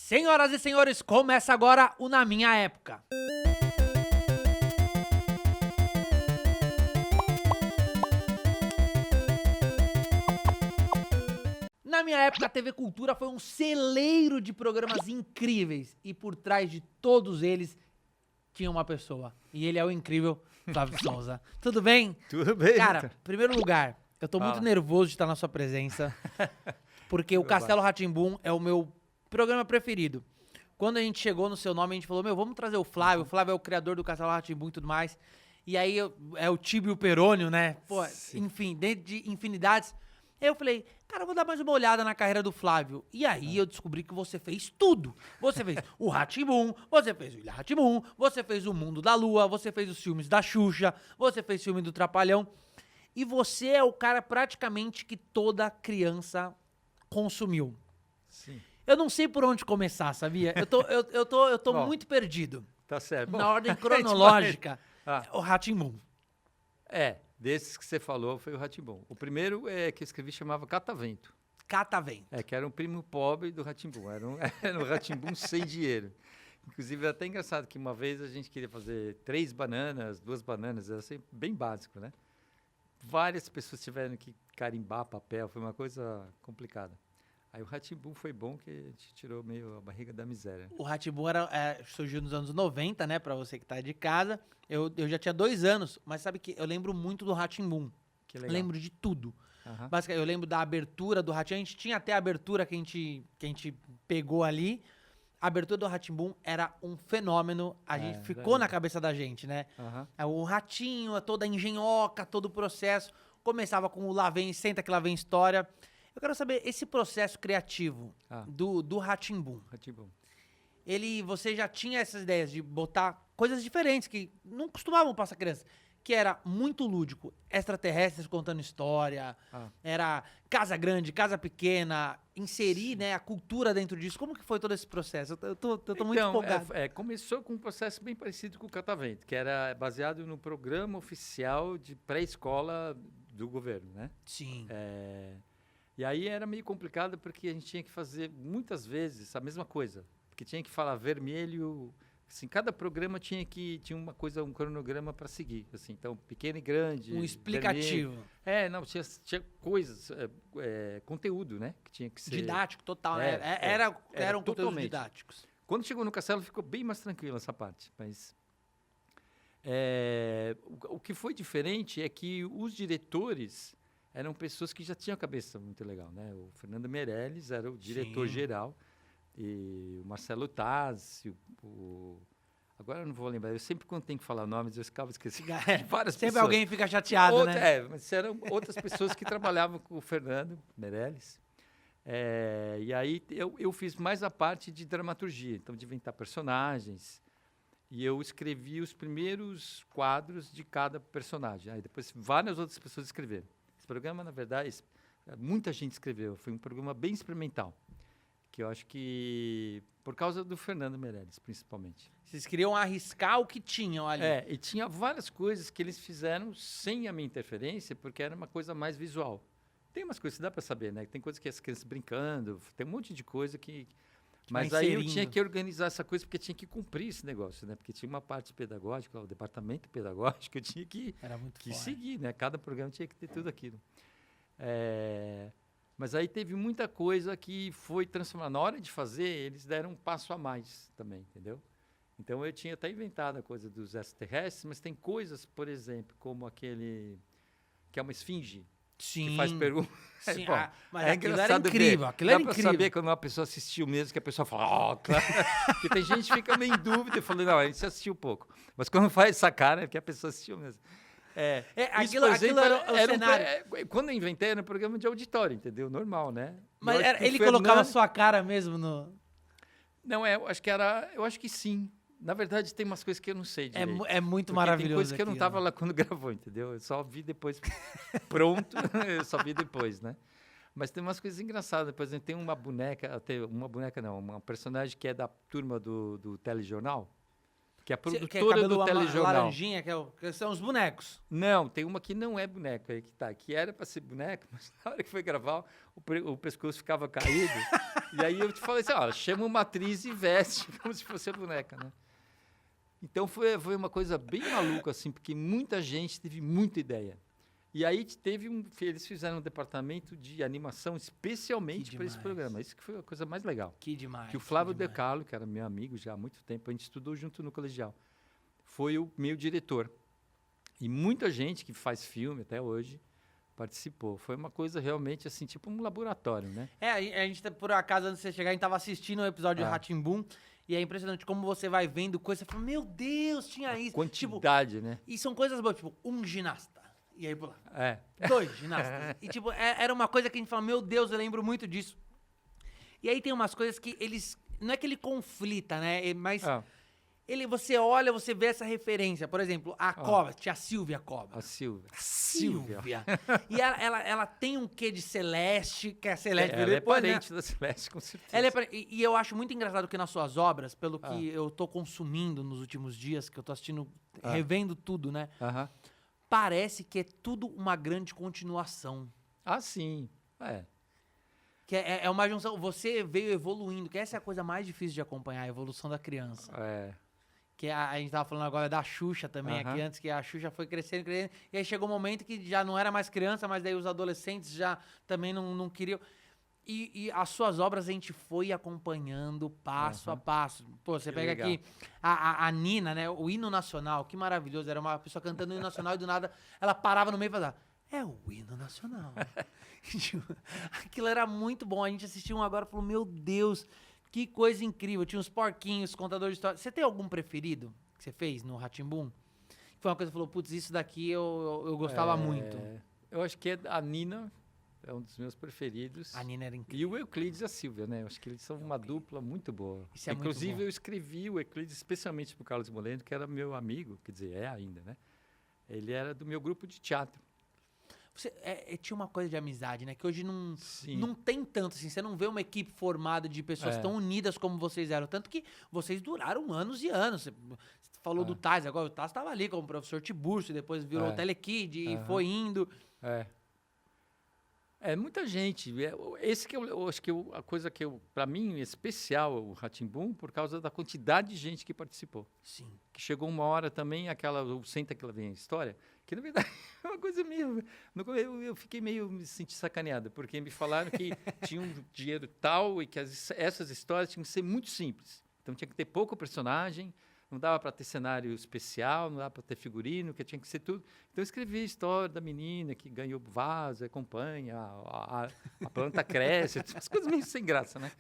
Senhoras e senhores, começa agora o Na Minha Época. Na minha época, a TV Cultura foi um celeiro de programas incríveis. E por trás de todos eles, tinha uma pessoa. E ele é o incrível Flávio Souza. Tudo bem? Tudo bem. Cara, em primeiro lugar, eu tô Fala. muito nervoso de estar na sua presença. Porque o Castelo Rá-Tim-Bum é o meu programa preferido. Quando a gente chegou no seu nome, a gente falou, vamos trazer o Flávio. O Flávio é o criador do Castelo Rá-Tim-Bum e tudo mais. E aí, é o Tibio Perônio, né? Pô, Sim. enfim, dentro de infinidades. Aí eu falei, cara, eu vou dar mais uma olhada na carreira do Flávio. E aí eu descobri que você fez tudo. Você fez o Rá-Tim-Bum, você fez o Ilha Rá-Tim-Bum, você fez o Mundo da Lua, você fez os filmes da Xuxa, você fez filme do Trapalhão. E você é o cara praticamente que toda criança consumiu. Sim. Eu não sei por onde começar, sabia? Eu tô Bom, muito perdido. Tá certo. Bom, Na ordem a gente cronológica, vai- o Rá-Tim-Bum. desses que você falou foi o Rá-Tim-Bum. O primeiro que eu escrevi chamava Catavento. Catavento. Que era um primo pobre do Rá-Tim-Bum. Era um Rá-Tim-Bum sem dinheiro. Inclusive, é até engraçado que uma vez a gente queria fazer 3 bananas, 2 bananas, era assim, bem básico, né? Várias pessoas tiveram que carimbar papel, foi uma coisa complicada. Aí o Rá-Tim-Bum foi bom que a gente tirou meio a barriga da miséria. O Rá-Tim-Bum surgiu nos anos 90, né? Pra você que tá de casa. Eu já tinha 2 anos, mas sabe que eu lembro muito do Rá-Tim-Bum. Que Eu legal. lembro de tudo. Aham. Basicamente, eu lembro da abertura do Rá-Tim. A gente tinha até a abertura que a gente pegou ali. A abertura do Rá-Tim-Bum era um fenômeno. A gente ficou era na mesmo. cabeça da gente, né? Aham. O ratinho, toda a engenhoca, todo o processo. Começava com o lá vem, senta que lá vem história. Eu quero saber, esse processo criativo do Rá-Tim-Bum, Rá-Tim-Bum. você já tinha essas ideias de botar coisas diferentes que não costumavam passar criança, que era muito lúdico, extraterrestres contando história, era casa grande, casa pequena, inserir, né, a cultura dentro disso. Como que foi todo esse processo? Eu tô muito empolgado. Começou com um processo bem parecido com o Catavento, que era baseado no programa oficial de pré-escola do governo, né? Sim. E aí era meio complicado porque a gente tinha que fazer muitas vezes a mesma coisa, porque tinha que falar vermelho, assim, cada programa tinha uma coisa, um cronograma para seguir, assim, então pequeno e grande, Um explicativo. vermelho. Não, tinha coisas, conteúdo, né, que tinha que ser Didático total, É, né? é, Eram era conteúdos totalmente. didáticos. Quando chegou no Castelo ficou bem mais tranquilo essa parte, mas o que foi diferente é que os diretores eram pessoas que já tinham a cabeça muito legal, né? O Fernando Meirelles era o diretor-geral e o Marcelo Tazzi, agora eu não vou lembrar, eu sempre quando tenho que falar nomes eu acabo esquecendo de várias Sempre pessoas. alguém fica chateado, né? Mas eram outras pessoas que trabalhavam com o Fernando Meirelles. E aí eu fiz mais a parte de dramaturgia, então de inventar personagens. E eu escrevi os primeiros quadros de cada personagem. Aí depois várias outras pessoas escreveram. Esse programa, na verdade, muita gente escreveu. Foi um programa bem experimental. Que eu acho que... Por causa do Fernando Meirelles, principalmente. Vocês queriam arriscar o que tinham ali. E tinha várias coisas que eles fizeram sem a minha interferência, porque era uma coisa mais visual. Tem umas coisas que dá para saber, né? Tem coisas que as crianças brincando, tem um monte de coisa que... Mas aí eu tinha que organizar essa coisa, porque tinha que cumprir esse negócio, né? Porque tinha uma parte pedagógica, o departamento pedagógico, eu tinha que seguir, né? Cada programa tinha que ter tudo aquilo. Mas aí teve muita coisa que foi transformada. Na hora de fazer, eles deram um passo a mais também, entendeu? Então eu tinha até inventado a coisa dos extraterrestres, mas tem coisas, por exemplo, como aquele que é uma esfinge. Sim. Que faz perguntas. Sim, Mas aquilo era incrível. Aquilo era Dá para saber quando uma pessoa assistiu mesmo, que a pessoa fala, claro. Porque tem gente que fica meio em dúvida. Eu falei, não, a gente assistiu pouco. Mas quando faz essa cara, é porque a pessoa assistiu mesmo. Aquilo era o cenário. Quando eu inventei, era um programa de auditório, entendeu? Normal, né? Mas ele colocava a sua cara mesmo no... Não, eu acho que sim. Na verdade, tem umas coisas que eu não sei direito. É muito porque maravilhoso. Tem coisas que eu não estava lá quando gravou, entendeu? Eu só vi depois pronto, eu só vi depois, né? Mas tem umas coisas engraçadas. Por exemplo, tem uma personagem que é da turma do telejornal, que é a Que é produtora cabelo do telejornal. laranjinha, que são os bonecos. Não, tem uma que não é boneco, aí que tá. Que era para ser boneco, mas na hora que foi gravar, o pescoço ficava caído. E aí eu te falei assim, olha, chama uma atriz e veste como se fosse a boneca, né? Então foi uma coisa bem maluca, assim, porque muita gente teve muita ideia. E aí eles fizeram um departamento de animação especialmente para esse demais. programa. Isso que foi a coisa mais legal. Que demais. Que o Flávio que demais. De Carlo, que era meu amigo já há muito tempo, a gente estudou junto no colegial, foi o meu diretor. E muita gente que faz filme até hoje participou. Foi uma coisa realmente assim, tipo um laboratório, né? A gente, por acaso, antes de você chegar, a gente tava assistindo o episódio do Rá-Tim-Bum, e é impressionante como você vai vendo coisa, você fala, meu Deus, tinha isso. Quantidade, né? E são coisas boas, tipo, um ginasta. E aí, pula. É. 2 ginastas. E, tipo, era uma coisa que a gente fala, meu Deus, eu lembro muito disso. E aí tem umas coisas que eles... Não é que ele conflita, né? Mas você olha, você vê essa referência. Por exemplo, a cobra, tinha a Silvia Cobra. A Silvia. Silvia. E ela tem um quê de Celeste, que é a Celeste. Ela é depois, né? parente da Celeste, com certeza. E eu acho muito engraçado que nas suas obras, pelo que eu tô consumindo nos últimos dias, que eu tô assistindo, revendo tudo, né? Parece que é tudo uma grande continuação. Ah, sim. É. Que é uma junção. Você veio evoluindo, que essa é a coisa mais difícil de acompanhar, a evolução da criança. É. Que a gente tava falando agora da Xuxa também aqui antes, que a Xuxa foi crescendo, crescendo. E aí chegou um momento que já não era mais criança, mas daí os adolescentes já também não queriam. E as suas obras a gente foi acompanhando passo a passo. Pô, você pega legal. aqui a Nina, né? O hino nacional, que maravilhoso. Era uma pessoa cantando o hino nacional e do nada ela parava no meio e falava, é o hino nacional. Aquilo era muito bom. A gente assistiu um agora e falou, meu Deus, que coisa incrível. Tinha uns porquinhos, contador de história. Você tem algum preferido que você fez no Rá-Tim-Bum? Foi uma coisa que falou, putz, isso daqui eu gostava muito. Eu acho que a Nina é um dos meus preferidos. A Nina era incrível. E o Euclides e a Silvia, né? Eu acho que eles são uma dupla muito boa. Isso é muito Inclusive, bom. eu escrevi o Euclides especialmente para o Carlos Moleno, que era meu amigo, quer dizer, é ainda, né? Ele era do meu grupo de teatro. Tinha uma coisa de amizade, né? Que hoje Sim. não tem tanto, assim. Você não vê uma equipe formada de pessoas tão unidas como vocês eram. Tanto que vocês duraram anos e anos. Você falou do Taz, agora o Taz estava ali como professor Tiburcio, depois virou o Telekid e foi indo. Muita gente. Esse que eu acho que a coisa que para mim é especial o Rá-Tim-Bum por causa da quantidade de gente que participou. Sim. Que chegou uma hora também o Senta que lá vem a história, que na verdade é uma coisa meio eu fiquei meio me senti sacaneado, porque me falaram que tinha um dinheiro tal e que essas histórias tinham que ser muito simples. Então tinha que ter pouco personagem, não dava para ter cenário especial, não dava para ter figurino, que tinha que ser tudo. Então eu escrevi a história da menina que ganhou vaso, acompanha, a planta cresce, as coisas meio sem graça, né?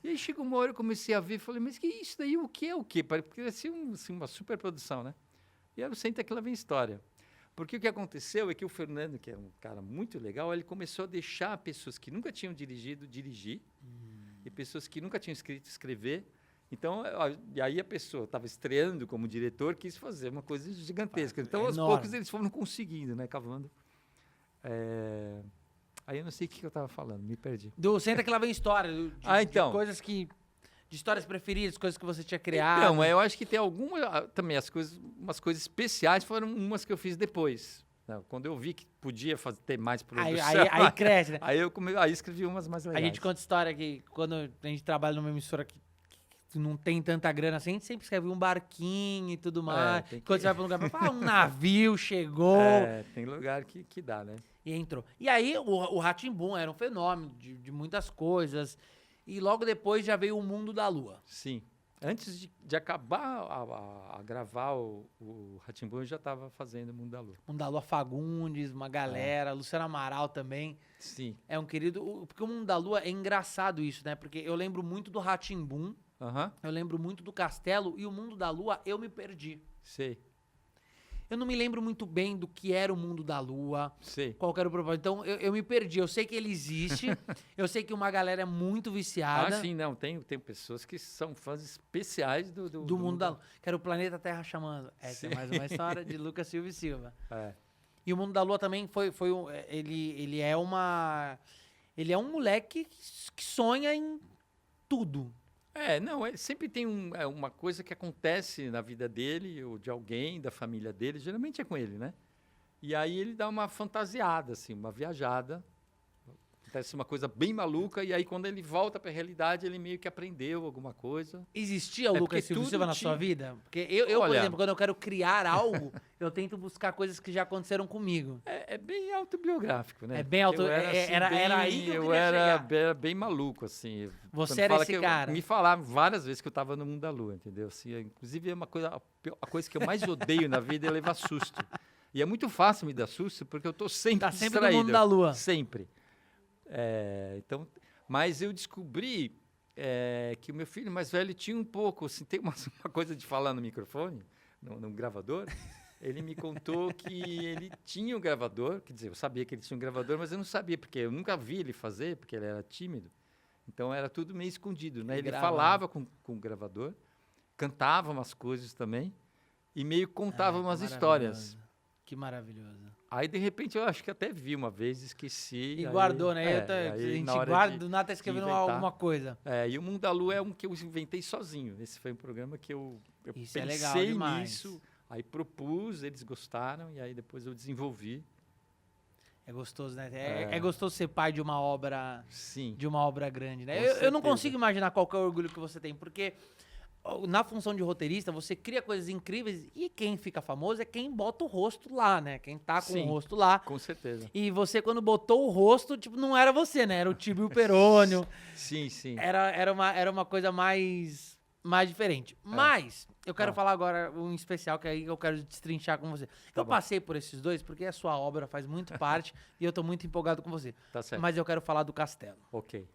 E aí chegou uma hora eu comecei a ver e falei, mas que isso daí, o que é o quê? Porque assim, uma super produção, né? E era o Senta que lá vem história. Porque o que aconteceu é que o Fernando, que é um cara muito legal, ele começou a deixar pessoas que nunca tinham dirigido dirigir e pessoas que nunca tinham escrito escrever. Então, e aí a pessoa estava estreando como diretor, quis fazer uma coisa gigantesca. Então, aos poucos, eles foram conseguindo, né? Cavando. Aí eu não sei o que eu estava falando, me perdi. Do Senta que lá vem história. Então. De coisas que... De histórias preferidas, coisas que você tinha criado. Então, eu acho que tem também umas coisas especiais foram umas que eu fiz depois. Quando eu vi que podia ter mais produção. Aí cresce, né? Aí escrevi umas mais legais. A gente conta história que quando a gente trabalha numa emissora que não tem tanta grana assim, a gente sempre escreve um barquinho e tudo mais. Quando você vai para um lugar, fala, um navio chegou. Tem lugar que dá, né? E entrou. E aí o Rá-Tim-Bum era um fenômeno de muitas coisas. E logo depois já veio o Mundo da Lua. Sim. Antes de acabar a gravar o Rá-Tim-Bum, eu já estava fazendo o Mundo da Lua. Mundo da Lua Fagundes, uma galera, Luciano Amaral também. Sim. É um querido... Porque o Mundo da Lua é engraçado isso, né? Porque eu lembro muito do Rá-Tim-Bum, eu lembro muito do Castelo, e o Mundo da Lua eu me perdi. Sei. Eu não me lembro muito bem do que era o Mundo da Lua. Sei. Qual era o propósito. Então, eu me perdi. Eu sei que ele existe. Eu sei que uma galera é muito viciada. Ah, sim, não. Tem pessoas que são fãs especiais do Mundo da Lua. Que era o Planeta Terra chamando. Essa é mais uma história de Lucas Silva e Silva. E o Mundo da Lua também ele é um moleque que sonha em tudo. Sempre tem uma coisa que acontece na vida dele, ou de alguém, da família dele, geralmente é com ele, né? E aí ele dá uma fantasiada, assim, uma viajada. Acontece uma coisa bem maluca, e aí quando ele volta para a realidade, ele meio que aprendeu alguma coisa. Existia o Lucas Silva Silva na sua vida? Porque eu, por Olha, exemplo, quando eu quero criar algo, eu tento buscar coisas que já aconteceram comigo. É bem autobiográfico, né? É bem era aí que eu queria chegar. Era bem maluco, assim. Você Quando era fala esse que cara. Me falaram várias vezes que eu estava no mundo da lua, entendeu? Assim, inclusive, a coisa que eu mais odeio na vida é levar susto. E é muito fácil me dar susto, porque eu estou sempre Tá sempre distraído. no mundo da lua. Sempre. Então, mas eu descobri que o meu filho mais velho tinha um pouco, assim, tem uma coisa de falar no microfone, no gravador. Ele me contou que ele tinha um gravador, quer dizer, eu sabia que ele tinha um gravador, mas eu não sabia, porque eu nunca vi ele fazer, porque ele era tímido. Então, era tudo meio escondido, né? Ele falava com o gravador, cantava umas coisas também, e meio contava umas histórias. Que maravilhoso. Aí, de repente, eu acho que até vi uma vez, esqueci. E guardou, né? A gente guarda, do nada tá escrevendo alguma coisa. E o Mundo da Lua é um que eu inventei sozinho. Esse foi um programa que eu Isso pensei é legal demais. nisso, aí propus, eles gostaram, e aí depois eu desenvolvi. É gostoso, né? É gostoso ser pai de uma obra, Sim. de uma obra grande, né? Com Eu não certeza. consigo imaginar qual que é o orgulho que você tem, porque na função de roteirista, você cria coisas incríveis e quem fica famoso é quem bota o rosto lá, né? Quem tá com o rosto lá. Com certeza. E você, quando botou o rosto, tipo, não era você, né? Era o Tibio Perônio. Sim, sim. Era uma coisa mais diferente. Mas, eu quero falar agora um especial, que aí eu quero destrinchar com você. Eu passei por esses dois, porque a sua obra faz muito parte e eu tô muito empolgado com você. Tá certo. Mas eu quero falar do Castelo. Ok.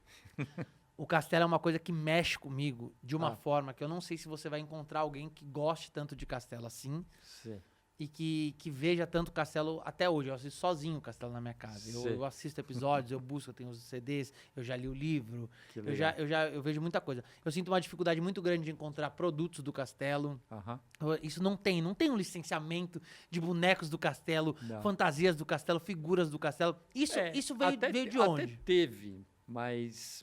O Castelo é uma coisa que mexe comigo de uma forma que eu não sei se você vai encontrar alguém que goste tanto de Castelo assim. Sim. E que veja tanto Castelo até hoje. Eu assisto sozinho o Castelo na minha casa. Eu assisto episódios, eu busco, eu tenho os CDs, eu já li o livro. Que legal. Eu vejo muita coisa. Eu sinto uma dificuldade muito grande de encontrar produtos do Castelo. Isso não tem um licenciamento de bonecos do Castelo, Não. fantasias do Castelo, figuras do Castelo. Isso veio de onde? Até teve, mas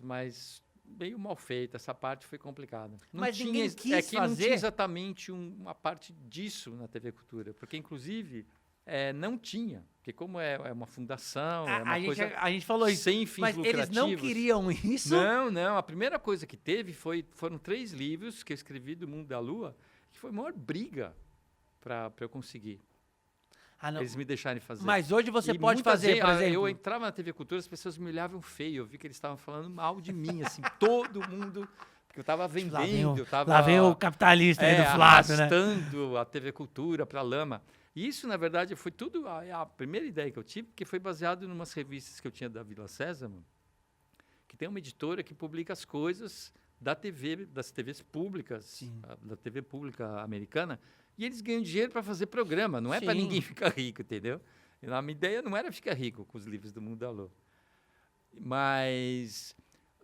meio mal feita. Essa parte foi complicada. Não Mas tinha, ninguém quis não fazer? tinha exatamente uma parte disso na TV Cultura, porque inclusive não tinha, porque como é uma fundação, é uma coisa a gente falou isso. sem fins Mas lucrativos. eles não queriam isso? Não. A primeira coisa que teve foram 3 livros que eu escrevi do Mundo da Lua, que foi a maior briga para eu conseguir. Não. Eles me deixarem fazer. Mas hoje você E pode muitas fazer, vezes, por exemplo. Eu entrava na TV Cultura, as pessoas me olhavam feio. Eu vi que eles estavam falando mal de mim, assim, todo mundo. Porque eu estava vendendo, Lá vem o capitalista aí do Flávio, né? arrastando a TV Cultura para a lama. E isso, na verdade, foi tudo a primeira ideia que eu tive, porque foi baseado em umas revistas que eu tinha da Vila Sésamo, que tem uma editora que publica as coisas da TV, das TVs públicas, da TV pública americana, e eles ganham dinheiro para fazer programa, não é para ninguém ficar rico, entendeu? E a minha ideia não era ficar rico com os livros do Mundo da Lua. Mas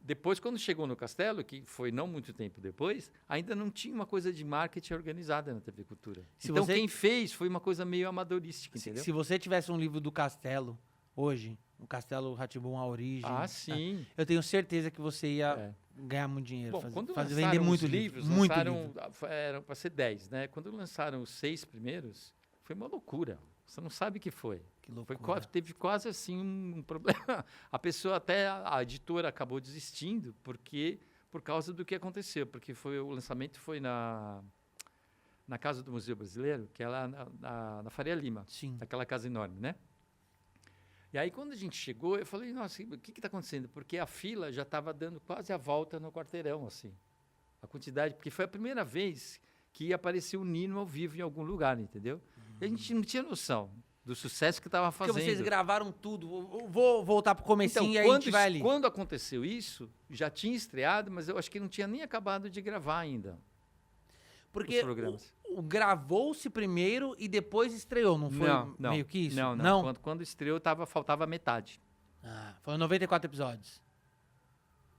depois, quando chegou no Castelo, que foi não muito tempo depois, ainda não tinha uma coisa de marketing organizada na TV Cultura. Então, quem fez foi uma coisa meio amadorística, entendeu? Se você tivesse um livro do Castelo hoje, o Castelo Rá-Tim-Bum, A Origem... sim. Eu tenho certeza que você ia ganhar muito dinheiro. Bom, quando vender muito livros, muito eram para ser 10, né? Quando lançaram os 6 primeiros, foi uma loucura. Você não sabe o que foi. Que loucura. Teve quase assim um problema. A pessoa a editora acabou desistindo por causa do que aconteceu, porque o lançamento foi na casa do Museu Brasileiro, que é lá na Faria Lima, aquela casa enorme, né? E aí, quando a gente chegou, eu falei, nossa, o que está acontecendo? Porque a fila já estava dando quase a volta no quarteirão, assim. A quantidade, porque foi a primeira vez que ia aparecer o Nino ao vivo em algum lugar, entendeu? E a gente não tinha noção do sucesso que estava fazendo. Porque vocês gravaram tudo. Vou voltar pro comecinho e aí a gente vai ali. Quando aconteceu isso, já tinha estreado, mas eu acho que não tinha nem acabado de gravar ainda. Porque gravou-se primeiro e depois estreou, não foi meio que isso? Não. Quando estreou, faltava metade. Foram 94 episódios.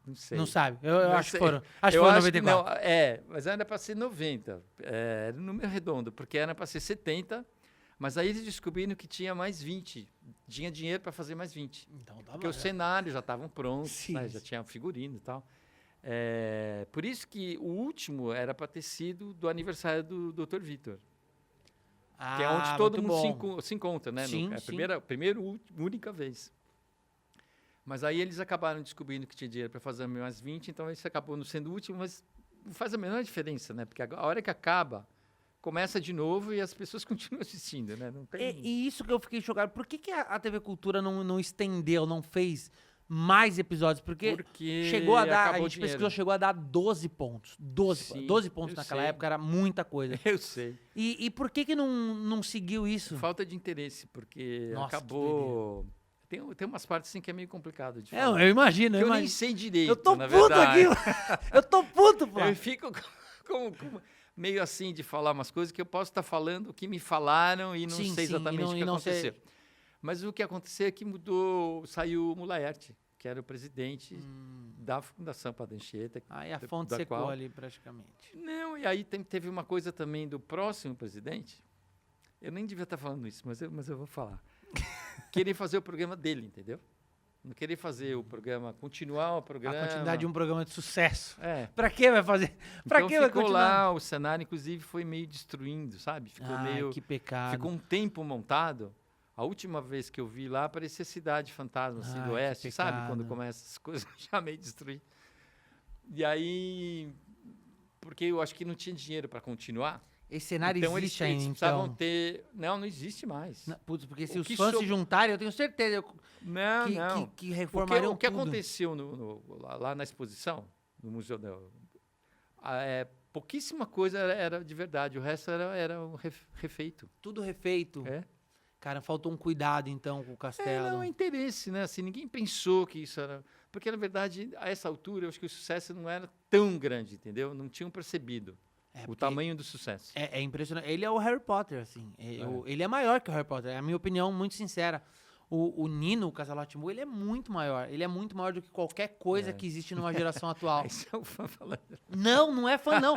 Não sei. Não sabe? Eu acho que foram. Acho que foram 94. Mas era para ser 90. Era um número redondo, porque era para ser 70. Mas aí eles descobriram que tinha mais 20. Tinha dinheiro para fazer mais 20. Então, porque os cenários já estavam prontos, né? Já tinha figurino e tal. Por isso que o último era para ter sido do aniversário do Dr. Vitor. Que é onde todo mundo se encontra, né? Sim, É a sim. primeira única vez. Mas aí eles acabaram descobrindo que tinha dinheiro para fazer mais 20, então esse acabou não sendo o último, mas não faz a menor diferença, né? Porque a hora que acaba, começa de novo e as pessoas continuam assistindo, né? Não tem... E isso que eu fiquei chocado. Por que a TV Cultura não estendeu, não fez mais episódios? Porque chegou a dar, a acabou o gente dinheiro. pesquisou, chegou a dar 12 pontos. 12, Sim, 12 pontos eu naquela sei. época era muita coisa. Eu sei. E por que não seguiu isso? Falta de interesse, porque Nossa, que acabou... Tem umas partes assim que é meio complicado de É, falar. eu imagino, Que eu eu nem imagino. sei direito, Eu tô na puto verdade. aqui. Eu tô puto, pô. Eu fico meio assim de falar umas coisas que eu posso estar falando o que me falaram e não Sim, sei sim, exatamente o que não aconteceu. sei. Mas o que aconteceu é que saiu o Mulaerte, que era o presidente da Fundação Padre Anchieta. Aí a fonte da secou qual- ali praticamente. Não, e aí teve uma coisa também do próximo presidente. Eu nem devia estar falando isso, mas eu vou falar. Querer fazer o programa dele, entendeu? Não querer fazer o programa, continuar o programa. A continuidade de um programa de sucesso. É. Pra que vai fazer? Pra Então que vai ficou continuar? lá, o cenário, inclusive, foi meio destruindo, sabe? Ficou Ai, meio. que pecado. Ficou um tempo montado. A última vez que eu vi lá, parecia Cidade Fantasma, assim, Ai, do que Oeste, sabe? pecado. Quando começa essas coisas já meio destruir. E aí, porque eu acho que não tinha dinheiro para continuar. Esse cenário então existe eles ainda, precisavam então. ter... Não existe mais. Putz, porque se O os que fãs so- se juntarem, eu tenho certeza Não, que, não. que reformariam O que tudo. aconteceu lá na exposição, no Museu pouquíssima coisa era de verdade, o resto era refeito. Tudo refeito. É? Cara, faltou um cuidado, então, com o castelo. Não, é interesse, né? Assim, ninguém pensou que isso era... Porque, na verdade, a essa altura, eu acho que o sucesso não era tão grande, entendeu? Não tinham percebido É, o porque tamanho do sucesso. É impressionante. Ele é o Harry Potter, assim. Ele é maior que o Harry Potter. É a minha opinião muito sincera. O Nino, o Castelo ele é muito maior. Ele é muito maior do que qualquer coisa que existe numa geração atual. Esse é o fã falando. Não é fã, não.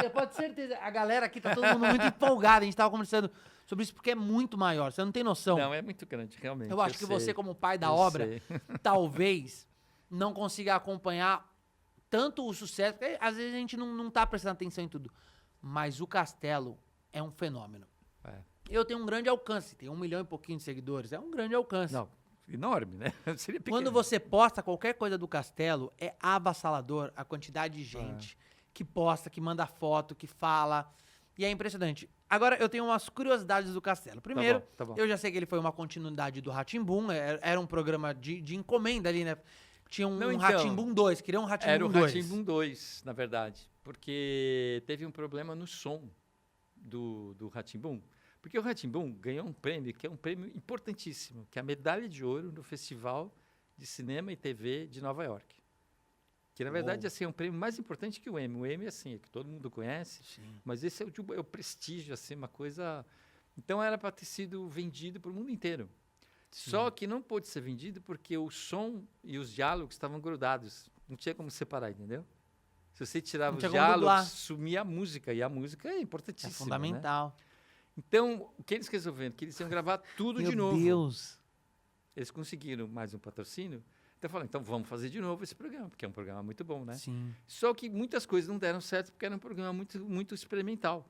Eu pode ter certeza. A galera aqui tá todo mundo muito empolgada. A gente tava conversando sobre isso porque é muito maior. Você não tem noção. Não, é muito grande, realmente. Eu acho que sei. você, como pai da Eu obra, sei. talvez não consiga acompanhar tanto o sucesso, porque às vezes a gente não tá prestando atenção em tudo. Mas o Castelo é um fenômeno. É. Eu tenho um grande alcance, tem 1 milhão e pouquinho de seguidores, é um grande alcance. Não, enorme, né? Seria pequeno. Quando você posta qualquer coisa do Castelo, é avassalador a quantidade de gente que posta, que manda foto, que fala. E é impressionante. Agora, eu tenho umas curiosidades do Castelo. Primeiro, Tá bom. eu já sei que ele foi uma continuidade do Rá-Tim-Bum, era um programa de encomenda ali, né? Tinha um Não, então, Rá-Tim-Bum 2, queria um Era Rá-Tim-Bum o 2. Rá-Tim-Bum 2, na verdade, porque teve um problema no som do Rá-Tim-Bum. Porque o Rá-Tim-Bum ganhou um prêmio, que é um prêmio importantíssimo, que é a medalha de ouro no Festival de Cinema e TV de Nova York. Que, na verdade, assim, é um prêmio mais importante que o Emmy. O Emmy, assim, é que todo mundo conhece, Sim. mas esse é o prestígio, assim, uma coisa... Então, era para ter sido vendido para o mundo inteiro. Só que não pôde ser vendido porque o som e os diálogos estavam grudados. Não tinha como separar, entendeu? Se você tirava Não os tinha como dublar. diálogos, sumia a música. E a música é É importantíssima, né? fundamental. Então, o que eles resolveram? Que eles iam gravar tudo de novo. Meu Deus. Eles conseguiram mais um patrocínio. Então, falaram, então vamos fazer de novo esse programa, porque é um programa muito bom, né? Sim. Só que muitas coisas não deram certo porque era um programa muito experimental.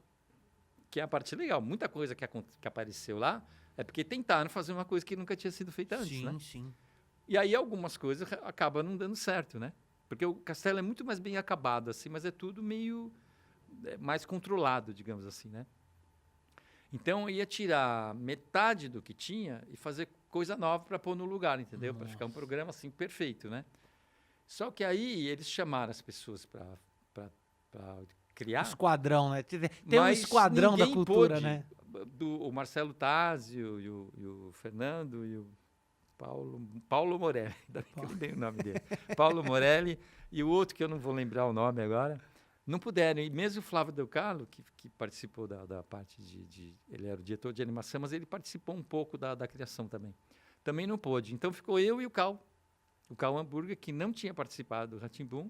Que é a parte legal. Muita coisa que apareceu lá é porque tentaram fazer uma coisa que nunca tinha sido feita antes, Sim, né? sim. E aí algumas coisas acabam não dando certo, né? Porque o Castelo é muito mais bem acabado, assim, mas é tudo meio mais controlado, digamos assim, né? Então, ia tirar metade do que tinha e fazer coisa nova para pôr no lugar, entendeu? Para ficar um programa, assim, perfeito, né? Só que aí eles chamaram as pessoas para criar. Esquadrão, né? Tem um mas esquadrão da ninguém cultura, pôde. né? O Marcelo Tázio e o Fernando e o Paulo Morelli, ainda bem que eu não dei o nome dele. Paulo Morelli e o outro que eu não vou lembrar o nome agora, não puderam. E mesmo o Flávio Del Carlo, que participou da parte ele era o diretor de animação, mas ele participou um pouco da criação também não pôde. Então ficou eu e o Cal Hambúrguer, que não tinha participado do Rá-Tim-Bum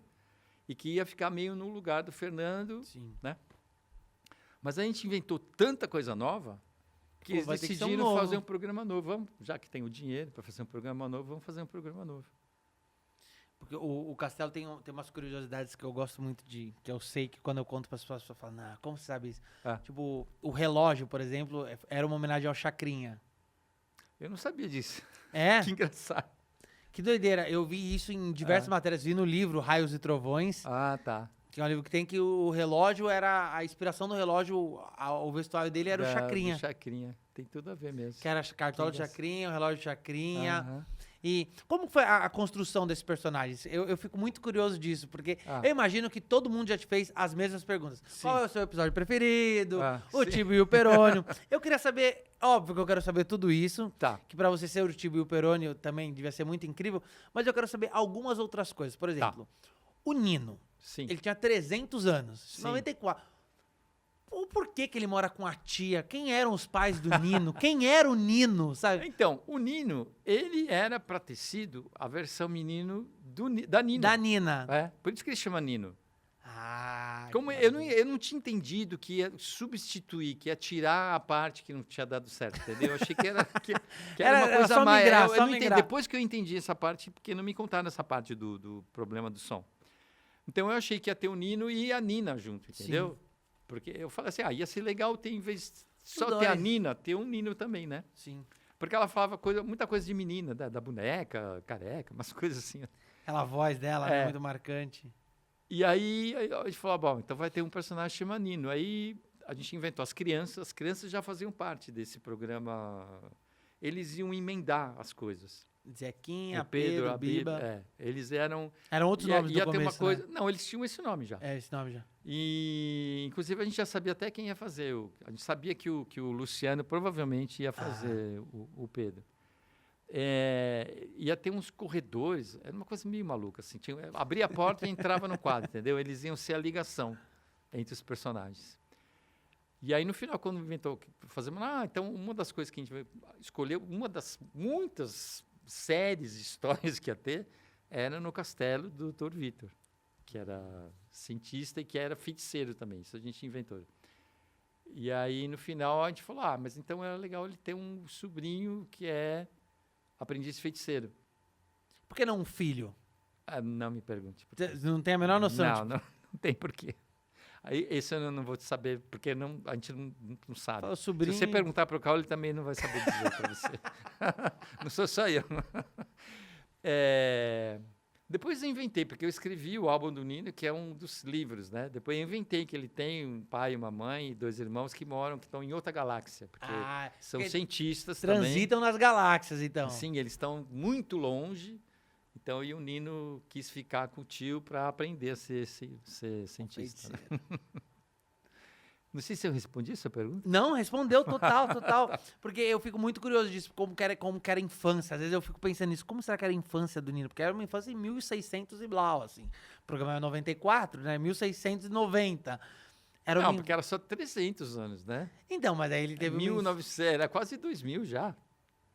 e que ia ficar meio no lugar do Fernando, Sim. né? Mas a gente inventou tanta coisa nova que eles vai ter que ser um decidiram novo. fazer um programa novo. Já que tem o dinheiro para fazer um programa novo, vamos fazer um programa novo. Porque o Castelo tem umas curiosidades que eu gosto muito de... Que eu sei que quando eu conto para as pessoas falam, não, como você sabe isso? Ah. Tipo, o relógio, por exemplo, era uma homenagem ao Chacrinha. Eu não sabia disso. É? Que engraçado. Que doideira. Eu vi isso em diversas matérias. Vi no livro Raios e Trovões, Ah, tá. que é um livro que tem que o relógio era... A inspiração do relógio, o vestuário dele era o Chacrinha. Do Chacrinha. Tem tudo a ver mesmo. Que era a cartola de Chacrinha, o relógio de Chacrinha. Aham. E como foi a construção desses personagens? Eu fico muito curioso disso, porque Ah. eu imagino que todo mundo já te fez as mesmas perguntas. Sim. Qual é o seu episódio preferido? O sim. Tibo e o Perônio. Eu queria saber, óbvio que eu quero saber tudo isso, Tá. que pra você ser o Tibo e o Perônio também devia ser muito incrível, mas eu quero saber algumas outras coisas. Por exemplo, o Nino, Sim. ele tinha 300 anos, Sim. 94. O porquê que ele mora com a tia? Quem eram os pais do Nino? Quem era o Nino, sabe? Então, o Nino, ele era pra ter sido a versão menino da Nina. Da Nina. É, por isso que ele chama Nino. Ah, Como que eu não tinha entendido que ia substituir, que ia tirar a parte que não tinha dado certo, entendeu? Eu achei que era, que era uma Era coisa só mais. migrar, eu só não entendi. migrar. Depois que eu entendi essa parte, porque não me contaram essa parte do problema do som. Então eu achei que ia ter o Nino e a Nina junto, entendeu? Porque eu falei assim, ia ser legal ter, em vez de só ter a dois. Nina, ter um Nino também, né? Sim. Porque ela falava muita coisa de menina, da boneca, careca, umas coisas assim. Aquela voz dela, né, É. muito marcante. E aí a gente falou, bom, então vai ter um personagem chamado Nino. Aí a gente inventou as crianças já faziam parte desse programa. Eles iam emendar as coisas. Zequinha, O Pedro, a Biba. eles eram... Eram outros nomes do ia ter começo, uma coisa... né? Não, eles tinham esse nome já. É, esse nome já. E, inclusive, a gente já sabia até quem ia fazer. A gente sabia que o Luciano provavelmente ia fazer o Pedro. Ia ter uns corredores, era uma coisa meio maluca, assim. Abria a porta e entrava no quadro, entendeu? Eles iam ser a ligação entre os personagens. E aí, no final, quando inventou fazer... então, uma das coisas que a gente escolheu, uma das muitas séries de histórias que ia ter, era no castelo do Dr. Vitor, que era cientista e que era feiticeiro também. Isso a gente inventou. E aí, no final, a gente falou, mas então era legal ele ter um sobrinho que é aprendiz feiticeiro. Por que não um filho? Não me pergunte. por quê. Você não tem a menor noção? Não, tipo, não tem porquê. Aí, esse eu não vou te saber, porque a gente não sabe. fala, o Se sobrinho... você perguntar para o Caio, ele também não vai saber dizer para você. Não sou só eu. Depois eu inventei, porque eu escrevi o álbum do Nino, que é um dos livros, né? Depois eu inventei que ele tem um pai, uma mãe e 2 irmãos que estão em outra galáxia, porque são porque cientistas transitam nas galáxias, então. também. Sim, eles estão muito longe. Então, e o Nino quis ficar com o tio para aprender a ser cientista. Né? Não sei se eu respondi a sua pergunta. Não, respondeu total. Porque eu fico muito curioso disso, como que era a infância. Às vezes eu fico pensando nisso, como será que era a infância do Nino? Porque era uma infância em 1600 e blau, assim. O programa é 94, né? 1690. Não, porque era só 300 anos, né? Então, mas aí ele teve... 1900, era quase 2000 já.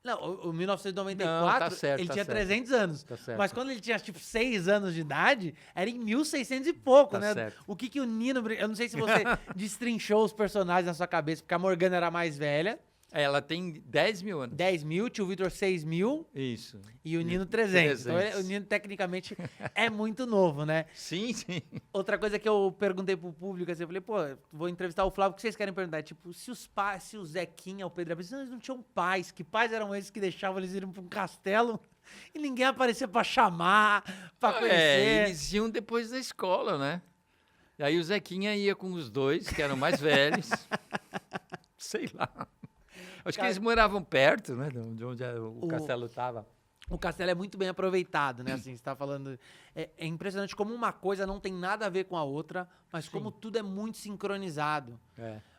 Não, o 1994, Não, tá certo, ele tá tinha certo. 300 anos. Tá certo. Mas quando ele tinha, tipo, 6 anos de idade, era em 1600 e pouco, Tá né? certo. O que o Nino... Eu não sei se você destrinchou os personagens na sua cabeça, porque a Morgana era mais velha, Ela tem 10 mil anos. 10 mil, tio Vitor 6 mil Isso. e o Nino 300. 300. Então, o Nino, tecnicamente, é muito novo, né? Sim, sim. Outra coisa que eu perguntei pro público, assim, eu falei, vou entrevistar o Flávio, o que vocês querem perguntar? Tipo, se o Zequinha, o Pedro Abelha, eles não tinham pais, que pais eram esses que deixavam eles irem pra um castelo e ninguém aparecia pra chamar, pra conhecer? Eles iam depois da escola, né? E aí o Zequinha ia com os 2, que eram mais velhos. Sei lá. Acho que eles moravam perto, né? De onde o castelo estava. O castelo é muito bem aproveitado, né? Assim, você tá falando... É impressionante como uma coisa não tem nada a ver com a outra, mas como tudo é muito sincronizado.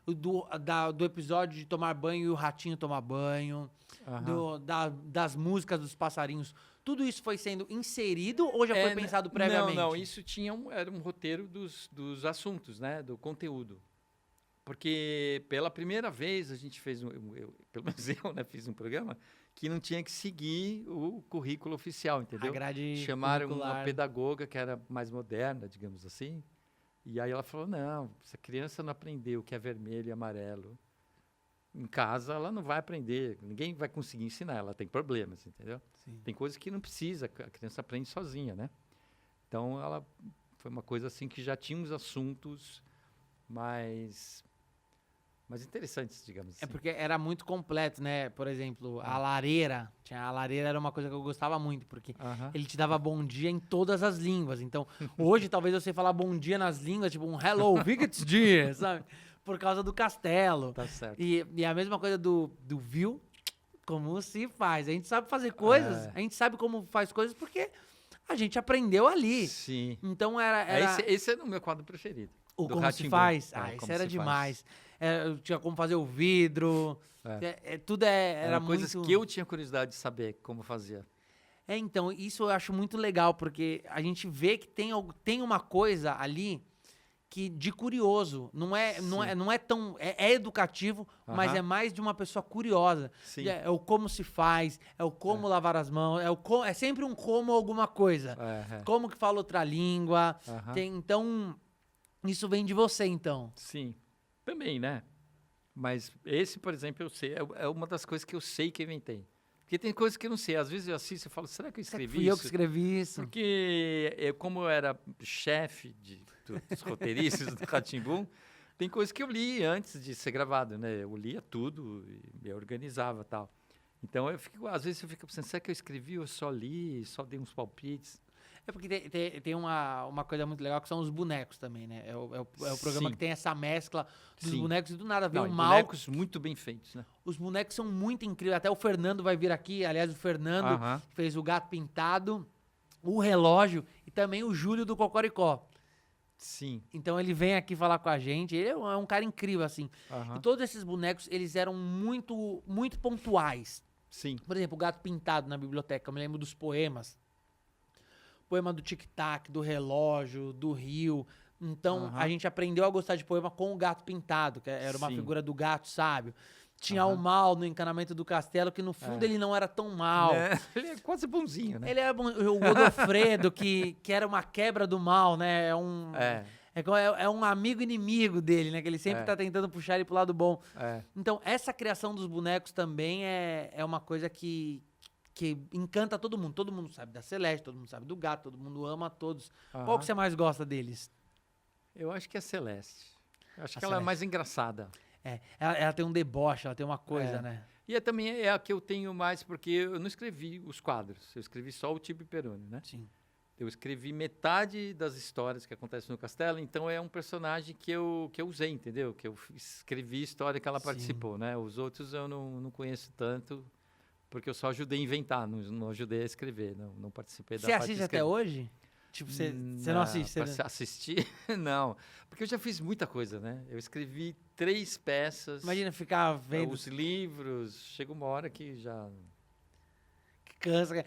Do episódio de tomar banho e o ratinho tomar banho, das músicas dos passarinhos, tudo isso foi sendo inserido ou já foi pensado previamente? Não, isso era um roteiro dos assuntos, né? Do conteúdo. Porque pela primeira vez a gente fez, pelo menos eu, né, fiz um programa que não tinha que seguir o currículo oficial, entendeu? A grade Chamaram curricular. uma pedagoga que era mais moderna, digamos assim, e aí ela falou, não, essa criança não aprendeu o que é vermelho e amarelo. Em casa ela não vai aprender, ninguém vai conseguir ensinar, ela tem problemas, entendeu? Sim. Tem coisas que não precisa, a criança aprende sozinha, né? Então, ela foi uma coisa assim que já tinha uns assuntos mais interessantes, digamos assim. É porque era muito completo, né? Por exemplo, a lareira. A lareira era uma coisa que eu gostava muito, porque Aham. ele te dava bom dia em todas as línguas. Então, hoje, talvez eu sei falar bom dia nas línguas, tipo um hello, wie geht's dir, sabe? Por causa do castelo. Tá certo. E a mesma coisa do viu, como se faz. A gente sabe fazer coisas, a gente sabe como faz coisas porque a gente aprendeu ali. Sim. Então, era Esse é o meu quadro preferido. o do como se Rá-Tim-Bum. faz. É, Isso como era se demais. Eu tinha como fazer o vidro. Tudo era Eram coisas muito... que eu tinha curiosidade de saber como fazia. Então, isso eu acho muito legal, porque a gente vê que tem uma coisa ali que de curioso. Não é tão... É educativo, mas Aham. é mais de uma pessoa curiosa. Sim. É o como se faz, é o como lavar as mãos, é sempre um como alguma coisa. É. Como que fala outra língua. Aham. Então, isso vem de você, então. Sim. Também, né? Mas esse, por exemplo, eu sei. É uma das coisas que eu sei que eu inventei. Porque tem coisas que eu não sei. Às vezes eu assisto e falo, será que eu escrevi Fui isso? eu que escrevi isso. Porque como eu era chefe dos roteiristas do Rá-Tim-Bum, tem coisas que eu li antes de ser gravado, né? Eu lia tudo e eu organizava e tal. Então, às vezes eu fico pensando, será que eu escrevi ou eu só li, só dei uns palpites? É porque tem uma coisa muito legal que são os bonecos também, né? É o programa Sim. que tem essa mescla dos Sim. bonecos e do nada vem Não, o e mal. bonecos muito bem feitos, né? Os bonecos são muito incríveis. Até o Fernando vai vir aqui. Aliás, o Fernando Aham. fez o Gato Pintado, o Relógio e também o Júlio do Cocoricó. Sim. Então ele vem aqui falar com a gente. Ele é um cara incrível, assim. Aham. E todos esses bonecos, eles eram muito, muito pontuais. Sim. Por exemplo, o Gato Pintado na biblioteca. Eu me lembro dos poemas. Poema do Tic Tac, do Relógio, do Rio. Então, Aham. a gente aprendeu a gostar de poema com o Gato Pintado, que era uma Sim. figura do gato sábio. Tinha Aham. o mal no encanamento do castelo, que no fundo ele não era tão mal. É, ele é quase bonzinho, né? Ele era o Godofredo, que era uma quebra do mal, né? É um amigo inimigo dele, né? Que ele sempre É. tá tentando puxar ele pro lado bom. É. Então, essa criação dos bonecos também é uma coisa que encanta todo mundo. Todo mundo sabe da Celeste, todo mundo sabe do gato, todo mundo ama todos. Qual Aham. que você mais gosta deles? Eu acho que é Celeste. Eu acho A que ela é Celeste. mais engraçada. Ela tem um deboche, ela tem uma coisa, É. né? E também é a que eu tenho mais, porque eu não escrevi os quadros. Eu escrevi só o Tibi Peroni, né? Sim. Eu escrevi metade das histórias que acontecem no castelo, então é um personagem que eu usei, entendeu? Que eu escrevi a história que ela Sim. participou, né? Os outros eu não conheço tanto, porque eu só ajudei a inventar, não ajudei a escrever, não participei da Você parte assiste de até escrever. hoje? Tipo, você não assiste? Pra se assistir, não. Porque eu já fiz muita coisa, né? Eu escrevi 3 peças, Imagina ficar vendo, os livros, chega uma hora que já... que cansa.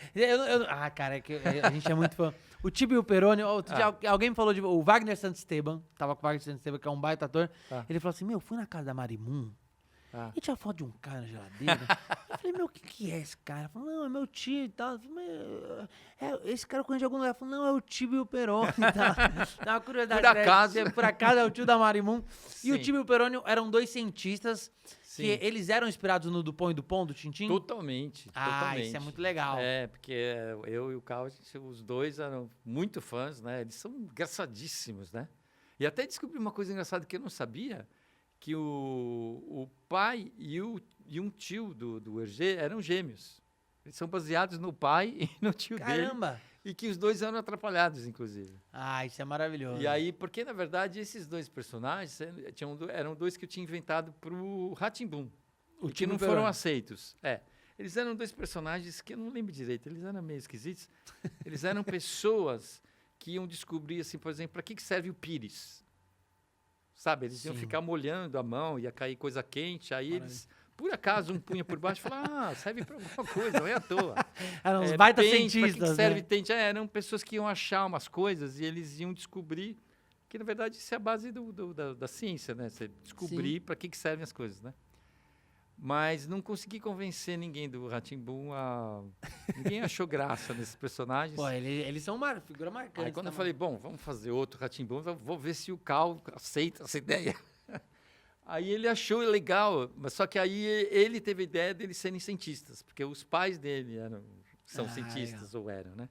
Cara, é que a gente é muito fã. O Tibi e o Peroni, outro dia alguém me falou de... O Wagner Santisteban, tava com o Wagner Santisteban, que é um baita ator. Ele falou assim, fui na casa da Marimun, e tinha foto de um cara na geladeira. Eu falei, o que é esse cara? Ele falou, não, é meu tio e tal. Eu falei, esse cara eu conheço de algum lugar. Ele falou, não, é o Tibi e o Peroni e tal. Dá uma curiosidade. Por acaso. Por acaso é o tio da Marimun. E o Sim. Tibi e o Peroni eram 2 cientistas Sim. que eles eram inspirados no Dupont e Dupont, do Tintim? Totalmente, totalmente. Isso é muito legal. É, porque eu e o Carl, os dois eram muito fãs, né? Eles são engraçadíssimos, né? E até descobri uma coisa engraçada que eu não sabia, que o pai e um tio do Hergé eram gêmeos. Eles são baseados no pai e no tio dele. Caramba! E que os dois eram atrapalhados, inclusive. Isso é maravilhoso. E aí, porque na verdade esses 2 personagens eram 2 que eu tinha inventado pro Rá-Tim-Bum. O E que Tibi não e o foram Peroni. aceitos. Eles eram 2 personagens que eu não lembro direito, eles eram meio esquisitos. Eles eram pessoas que iam descobrir, assim, por exemplo, para que serve o pires. Sabe, eles iam Sim. ficar molhando a mão, ia cair coisa quente, aí eles, por acaso, um punha por baixo e falava, serve para alguma coisa, não é à toa. Eram uns baita Tente, pra cientistas, que serve né? tente? Eram pessoas que iam achar umas coisas e eles iam descobrir que, na verdade, isso é a base da ciência, né? Você descobrir para que servem as coisas, né? Mas não consegui convencer ninguém do Rá-Tim-Bum Ninguém achou graça nesses personagens. Pô, eles são uma figura marcante. Aí quando eu tá, falei, bom, vamos fazer outro Rá-Tim-Bum, vou ver se o Cal aceita essa ideia. Aí ele achou legal, mas só que aí ele teve a ideia deles serem cientistas, porque os pais dele são cientistas, ou eram, né?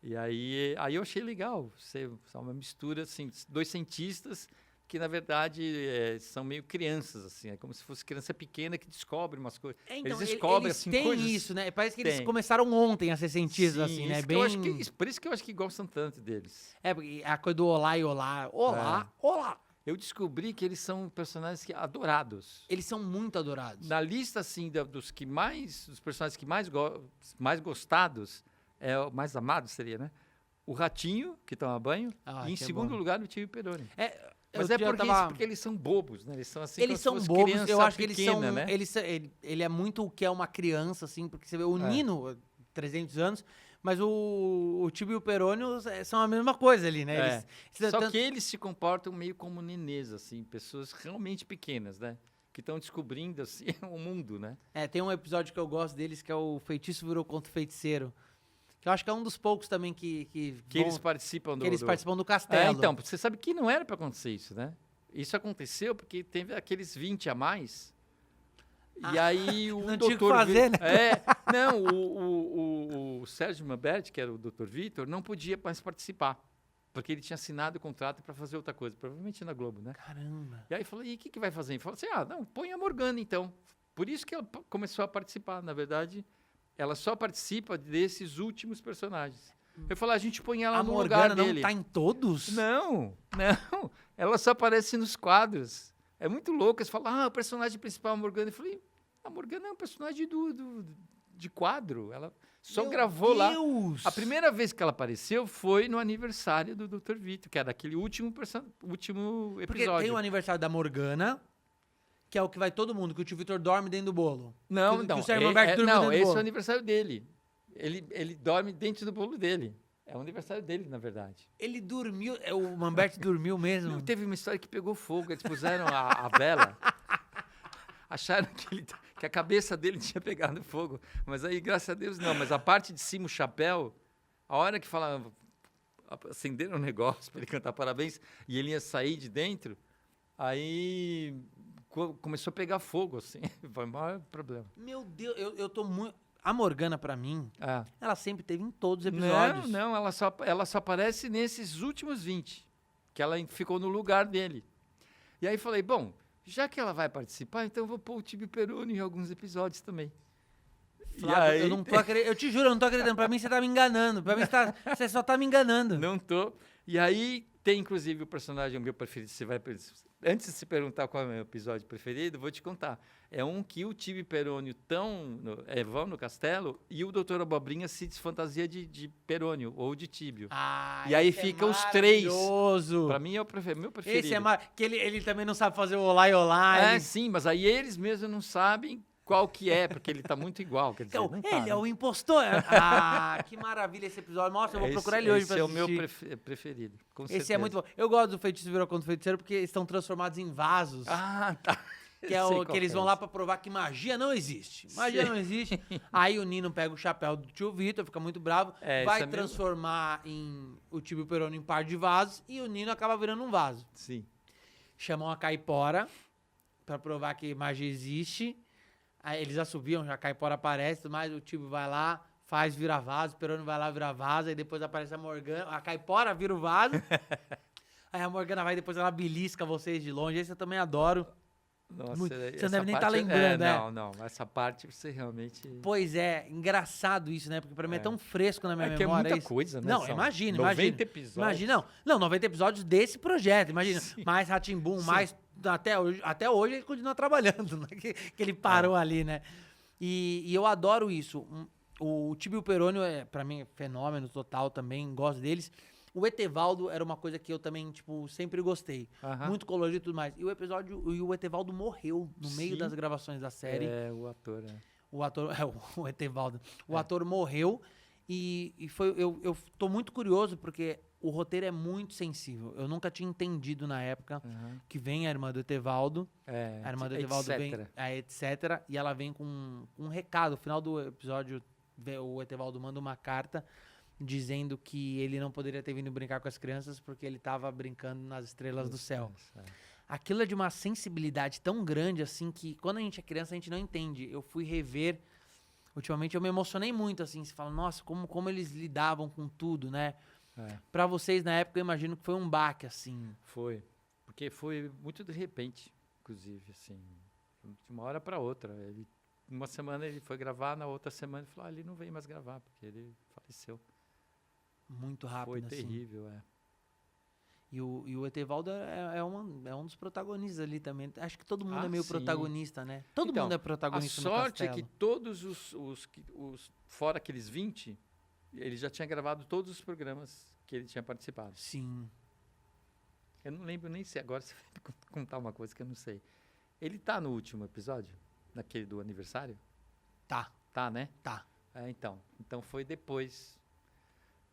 E aí eu achei legal ser uma mistura, assim, 2 cientistas que, na verdade, são meio crianças, assim. É como se fosse criança pequena que descobre umas coisas. Então, eles descobrem, eles assim, têm coisas... isso, né? Parece que eles Tem. começaram ontem a ser cientistas, Sim, assim, né? isso que eu acho por isso que eu acho que gostam tanto deles. Porque a coisa do olá e olá. Olá, olá. Eu descobri que eles são personagens adorados. Eles são muito adorados. Na lista, assim, dos personagens que mais gostados, mais amados seria, né? O Ratinho, que toma banho, e em segundo lugar o Tio Peroni. Mas porque eles são bobos, né? Eles são assim, eles são como se bobos, criança eu acho que pequena, eles são, né? ele é muito o que é uma criança, assim, porque você vê o Nino, 300 anos, mas o Tibio e o Perônio são a mesma coisa ali, né? Só que eles se comportam meio como nenês, assim, pessoas realmente pequenas, né? Que estão descobrindo, assim, o mundo, né? Tem um episódio que eu gosto deles, que é o Feitiço Virou Contra o Feiticeiro. Que eu acho que é um dos poucos também que eles participam participam do castelo. Então, você sabe que não era para acontecer isso, né? Isso aconteceu porque teve aqueles 20 a mais. E aí o não doutor... tinha o que fazer, né? Não, o Sérgio Mamberti, que era o Dr. Vitor, não podia mais participar. Porque ele tinha assinado o contrato para fazer outra coisa. Provavelmente na Globo, né? Caramba. E aí falou, e o que vai fazer? Ele falou assim, não, põe a Morgana, então. Por isso que ela começou a participar. Na verdade, ela só participa desses últimos personagens. Eu falei, a gente põe ela no lugar dele. A Morgana não tá em todos? Não. Ela só aparece nos quadros. É muito louco. Eles falam, o personagem principal é a Morgana. Eu falei, a Morgana é um personagem de quadro. Ela só gravou lá. A primeira vez que ela apareceu foi no aniversário do Dr. Vitor, que era aquele último episódio. Porque tem o aniversário da Morgana, que é o que vai todo mundo, que o tio Vitor dorme dentro do bolo. Não, que o Sérgio Mamberti dorme dentro do esse bolo. é o aniversário dele. Ele dorme dentro do bolo dele. É o aniversário dele, na verdade. Ele dormiu, o Mamberti dormiu mesmo? Não, teve uma história que pegou fogo, eles puseram a vela, acharam que a cabeça dele tinha pegado fogo, mas aí, graças a Deus, não. Mas a parte de cima, o chapéu, a hora que falava, acenderam um negócio para ele cantar parabéns, e ele ia sair de dentro, aí começou a pegar fogo, assim, foi o maior problema. Meu Deus, eu tô muito... A Morgana, pra mim, ela sempre teve em todos os episódios. Não, ela só aparece nesses últimos 20, que ela ficou no lugar dele. E aí falei, bom, já que ela vai participar, então eu vou pôr o Tibio Peroni em alguns episódios também. Flávio, eu não tô acreditando, eu te juro, eu não tô acreditando. Pra mim, você tá me enganando. Pra mim, você só tá me enganando. Não tô. E aí tem, inclusive, o personagem meu preferido. Antes de se perguntar qual é o meu episódio preferido, vou te contar. É um que o Tibio e Perônio vão no castelo e o Doutor Abobrinha se desfantasia de Perônio ou de Tíbio. E aí fica os 3. Maravilhoso. Pra mim é o meu preferido. Esse que ele também não sabe fazer o olá e olá. Sim, mas aí eles mesmos não sabem qual que é, porque ele tá muito igual. Quer dizer, ele é o impostor. Que maravilha esse episódio. Nossa, eu vou procurar ele hoje pra assistir. Esse é o meu preferido, com certeza. Esse é muito bom. Eu gosto do Feitiço Virou Contra o Feiticeiro porque eles estão transformados em vasos. Tá. Que é o que eles vão lá pra provar que magia não existe. Magia não existe. Aí o Nino pega o chapéu do tio Vitor, fica muito bravo, vai transformar o Tibio Peroni em par de vasos e o Nino acaba virando um vaso. Sim. Chamam a Caipora pra provar que magia existe. Aí eles assobiam, a Caipora aparece, tudo mais, o Tibio vai lá, faz virar vaso, o Peroni vai lá virar vaso, aí depois aparece a Morgana, a Caipora vira o vaso. Aí a Morgana vai, depois ela belisca vocês de longe, esse eu também adoro. Nossa, você não deve nem estar lembrando, né? Não, essa parte você realmente... Pois é, engraçado isso, né? Porque pra mim é tão fresco na minha memória. Que é muita coisa, né? Não, imagina. 90 episódios. Imagina, não, 90 episódios desse projeto, imagina. Sim. Mais Rá-Tim-Bum, mais... Até hoje ele continua trabalhando, né? Que ele parou ali, né? E eu adoro isso. O Tibio Perônio, pra mim, é fenômeno total também, gosto deles. O Etevaldo era uma coisa que eu também, sempre gostei. Muito colorido e tudo mais. E o Etevaldo morreu no meio das gravações da série. O ator, O ator, o Etevaldo. O ator morreu e eu tô muito curioso porque o roteiro é muito sensível. Eu nunca tinha entendido na época que vem a irmã do Etevaldo. A irmã do Etevaldo vem, etc. E ela vem com um recado. No final do episódio, o Etevaldo manda uma carta dizendo que ele não poderia ter vindo brincar com as crianças porque ele estava brincando nas estrelas do céu. Aquilo é de uma sensibilidade tão grande assim que quando a gente é criança a gente não entende. Eu fui rever Ultimamente eu me emocionei muito, assim. Você fala, nossa, como eles lidavam com tudo, né? É, Pra vocês, na época, eu imagino que foi um baque, assim. foi. Porque foi muito de repente, inclusive, assim. De uma hora para outra. Uma semana ele foi gravar, na outra semana ele falou, ele não veio mais gravar, porque ele faleceu. Muito rápido, Foi assim. terrível, é. E o Etevaldo é um dos protagonistas ali também. Acho que todo mundo é meio Sim. protagonista, né? Todo Então, mundo é a protagonista no sorte é Castelo. que todos fora aqueles 20, ele já tinha gravado todos os programas que ele tinha participado. Sim. Eu não lembro nem se agora você vai contar uma coisa que eu não sei. Ele tá no último episódio? Naquele do aniversário? Tá, Tá, né? tá. É, então. Então foi depois.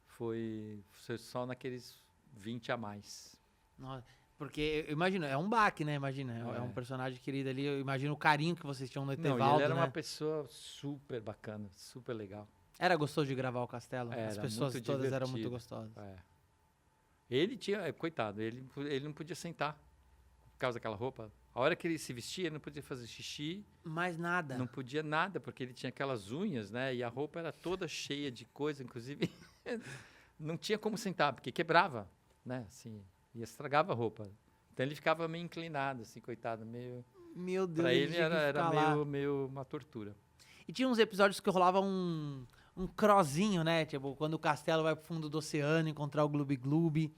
Foi só naqueles 20 a mais. Nossa, porque, eu imagino, é um baque, né? Imagina, é um É. personagem querido ali. Eu imagino o carinho que vocês tinham no Não, e Etevaldo, ele era né? uma pessoa super bacana, super legal. Era gostoso de gravar o Castelo? As Era pessoas muito todas eram muito divertido. gostosas. É. Ele tinha, coitado, ele não podia sentar por causa daquela roupa. A hora que ele se vestia, ele não podia fazer xixi, Mais nada. não podia nada, porque ele tinha aquelas unhas, né? E a roupa era toda cheia de coisa, inclusive não tinha como sentar, porque quebrava, né? Assim, e estragava a roupa. Então ele ficava meio inclinado, assim, coitado, meio. Meu Deus, Pra ele tinha que era ficar lá. meio uma tortura. E tinha uns episódios que rolava um crozinho, né? Tipo, quando o Castelo vai pro fundo do oceano encontrar o Gloob Gloob,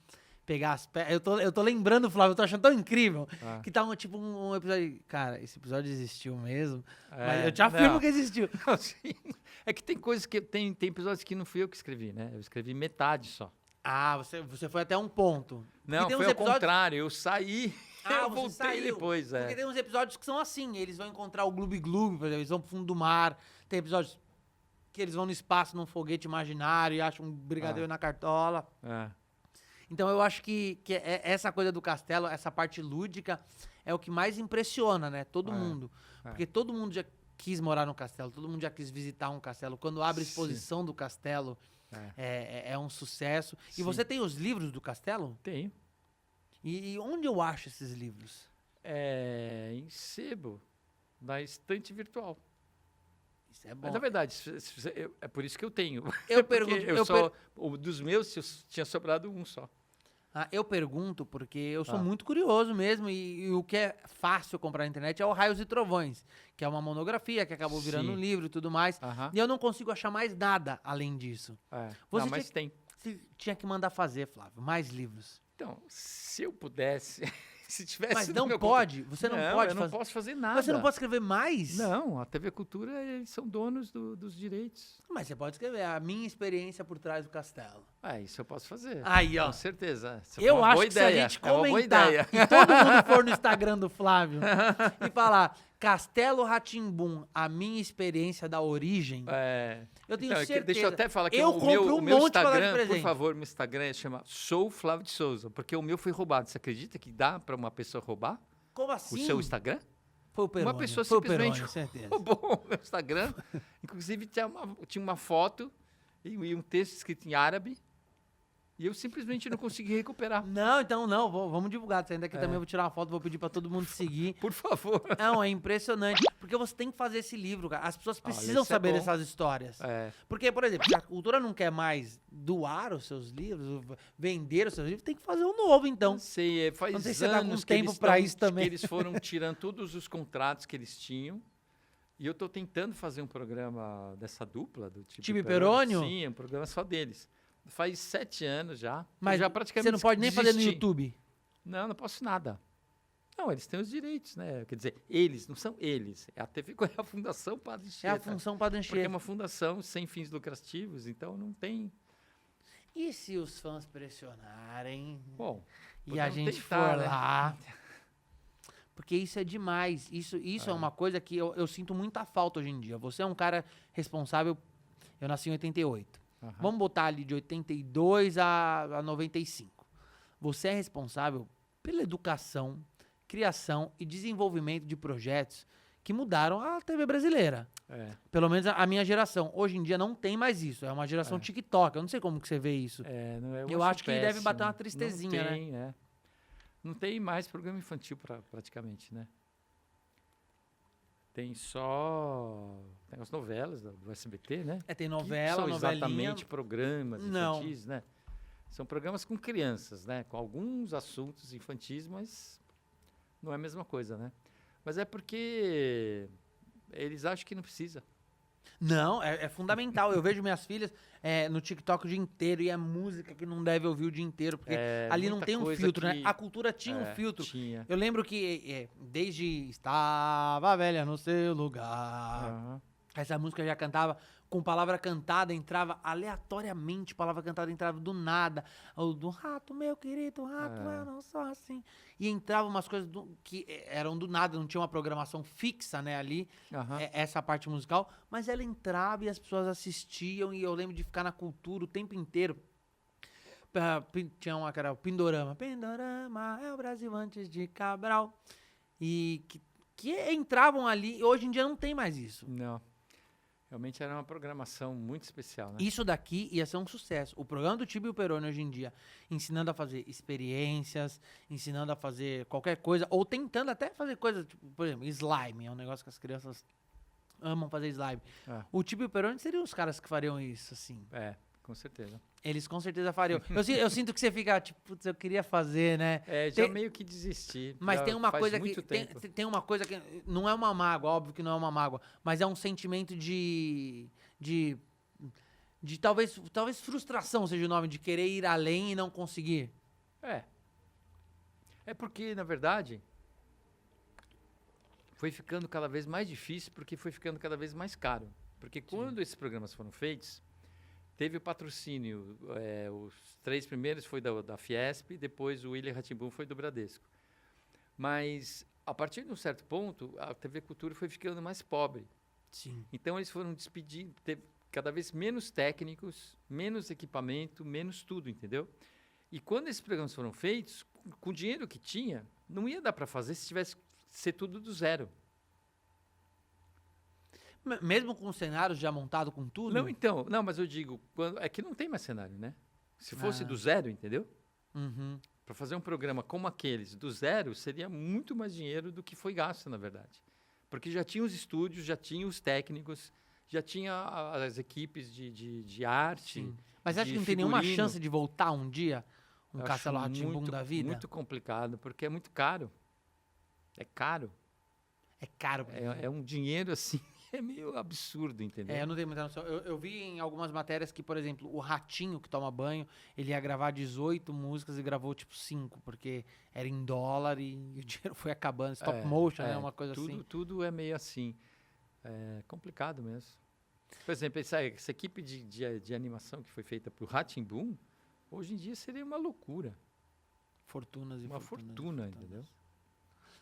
pegar as pedras. Eu tô lembrando, Flávio, eu tô achando tão incrível. Ah. Que tava tipo um episódio. Cara, esse episódio existiu mesmo. Mas É, eu te afirmo não. que existiu. Sim. É que tem coisas que. Tem episódios que não fui eu que escrevi, né? Eu escrevi metade só. Ah, você foi até um ponto. Porque Não, tem uns foi ao episódios- contrário. Eu saí, Ah, eu você voltei saiu. depois. Porque É. tem uns episódios que são assim, eles vão encontrar o Gloob Gloob, por exemplo, eles vão pro fundo do mar. Tem episódios que eles vão no espaço num foguete imaginário e acham um brigadeiro Ah. na cartola. É. Então eu acho que essa coisa do Castelo, essa parte lúdica, é o que mais impressiona, né? Todo É, mundo. é. Porque todo mundo já quis morar no Castelo, todo mundo já quis visitar um castelo. Quando abre a Sim. exposição do Castelo, é um sucesso. E Sim. você tem os livros do Castelo? Tenho. E onde eu acho esses livros? Em sebo, na estante virtual. Isso é bom. Mas, na verdade, é por isso que eu tenho. Eu Porque pergunto, dos meus tinha sobrado um só. eu pergunto porque eu sou Ah. muito curioso mesmo e o que é fácil comprar na internet é o Raios e Trovões, que é uma monografia que acabou virando um Sim. livro e tudo mais. Aham. E eu não consigo achar mais nada além disso. É. Você Não, mas tem. Você tinha que mandar fazer, Flávio, mais livros. Então, se eu pudesse, se tivesse. Mas no não meu pode, você não pode eu não fazer. posso fazer nada. Mas você não pode escrever mais? Não, a TV Cultura, eles são donos dos direitos. Mas você pode escrever a minha experiência por trás do castelo. Isso eu posso fazer. Aí, ó. Com certeza. Essa foi Eu uma acho boa que se a ideia. gente É uma boa comentar ideia. e todo mundo for no Instagram do Flávio e falar Castelo Rá-Tim-Bum, a minha experiência da origem, eu tenho Então, é que certeza. deixa eu até falar que eu o compro um meu monte pra dar de Instagram, por presente. favor, meu Instagram chama Sou Flávio de Souza, porque o meu foi roubado. Você acredita que dá para uma pessoa roubar Como assim? o seu Instagram? Foi o Peroni. Uma pessoa foi o simplesmente Peroni, certeza. roubou o meu Instagram. Inclusive tinha uma foto e um texto escrito em árabe. E eu simplesmente não consegui recuperar. Não, então não, vamos divulgar. Saindo daqui também eu vou tirar uma foto, vou pedir pra todo mundo seguir. Por favor. Não, é impressionante. Porque você tem que fazer esse livro, cara. As pessoas precisam isso é saber bom. dessas histórias. É. Porque, por exemplo, se a cultura não quer mais doar os seus livros, vender os seus livros, tem que fazer um novo, então. Não sei, faz Não sei se você tá com anos que tempo eles pra tão- isso também. que eles foram tirando todos os contratos que eles tinham. E eu estou tentando fazer um programa dessa dupla do Time Perônio? Sim, é um programa só deles. Faz 7 anos já. Eu Mas já praticamente você não pode nem fazer no desisti. YouTube. Não posso nada. Não, eles têm os direitos, né? Quer dizer, eles, não são eles. É a TV, é a Fundação Padre É a Anchieta. função para Porque é uma fundação sem fins lucrativos, então não tem. E se os fãs pressionarem Bom, e a podemos gente tentar, for né? lá? Porque isso é demais. Isso é uma coisa que eu sinto muita falta hoje em dia. Você é um cara responsável. Eu nasci em 88. Aham. Vamos botar ali de 82 a 95. Você é responsável pela educação, criação e desenvolvimento de projetos que mudaram a TV brasileira. É. Pelo menos a minha geração. Hoje em dia não tem mais isso. É uma geração TikTok. Eu não sei como que você vê isso. Eu acho que deve bater uma tristezinha, não tem, né? Não tem mais programa infantil praticamente, né? Tem só... Tem as novelas do SBT, né? Tem Que novela, são novelinha. exatamente programas Não. infantis, né? São programas com crianças, né? Com alguns assuntos infantis, mas não é a mesma coisa, né? Mas é porque eles acham que não precisa. Não, é fundamental. Eu vejo minhas filhas no TikTok o dia inteiro e é música que não deve ouvir o dia inteiro, porque ali não muita tem um coisa filtro, né? que- A cultura tinha um filtro. Tinha. Eu lembro que desde Estava Velha no Seu Lugar, Aham. essa música eu já cantava com palavra cantada, entrava aleatoriamente, palavra cantada entrava do nada. O do rato, meu querido rato, eu não sou assim. E entrava umas coisas que eram do nada, não tinha uma programação fixa, né, ali, Aham. essa parte musical, mas ela entrava e as pessoas assistiam e eu lembro de ficar na cultura o tempo inteiro. Tinha uma que era o Pindorama. Pindorama é o Brasil antes de Cabral. E que entravam ali, e hoje em dia não tem mais isso. Não. Realmente era uma programação muito especial, né? Isso daqui ia ser um sucesso. O programa do Tibio Peroni hoje em dia, ensinando a fazer experiências, ensinando a fazer qualquer coisa, ou tentando até fazer coisas, tipo, por exemplo, slime, é um negócio que as crianças amam fazer slime. É. O Tibio Peroni seriam os caras que fariam isso, assim. Com certeza. Eles com certeza fariam. Eu sinto que você fica, tipo, putz, eu queria fazer, né? Já Tem- meio que desisti. Mas já tem uma faz coisa muito que tem, tempo. tem uma coisa que não é uma mágoa, óbvio que não é uma mágoa, mas é um sentimento de talvez frustração seja o nome, de querer ir além e não conseguir. É porque, na verdade, foi ficando cada vez mais difícil porque foi ficando cada vez mais caro. Porque quando esses programas foram feitos, teve o patrocínio, os 3 primeiros foi da Fiesp, depois o William Ratimbun foi do Bradesco. Mas, a partir de um certo ponto, a TV Cultura foi ficando mais pobre. Sim. Então, eles foram despedindo, teve cada vez menos técnicos, menos equipamento, menos tudo, entendeu? E quando esses programas foram feitos, com o dinheiro que tinha, não ia dar para fazer se tivesse que ser tudo do zero. Mesmo com cenários já montado com tudo? Não, então, não, mas eu digo, é que não tem mais cenário, né? Se fosse Ah. do zero, entendeu? Uhum. Para fazer um programa como aqueles, do zero, seria muito mais dinheiro do que foi gasto, na verdade. Porque já tinha os estúdios, já tinha os técnicos, já tinha as equipes de arte. Sim. Mas acha de que não tem nenhuma figurino. chance de voltar um dia? Um Eu Castelo acho Rá-Tim-Bum muito- da vida? Muito complicado, porque é muito caro. É caro. É caro. É um dinheiro assim, é meio absurdo, entendeu? Eu não tenho muita noção. Eu vi em algumas matérias que, por exemplo, o Ratinho que toma banho, ele ia gravar 18 músicas e gravou tipo 5, porque era em dólar e o dinheiro foi acabando. Stop motion, né? Uma coisa assim. Tudo é meio assim. É complicado mesmo. Por exemplo, essa equipe de animação que foi feita por Rá-Tim-Bum, hoje em dia seria uma loucura. Fortunas e Uma fortunas. e fortuna, fortunas. entendeu?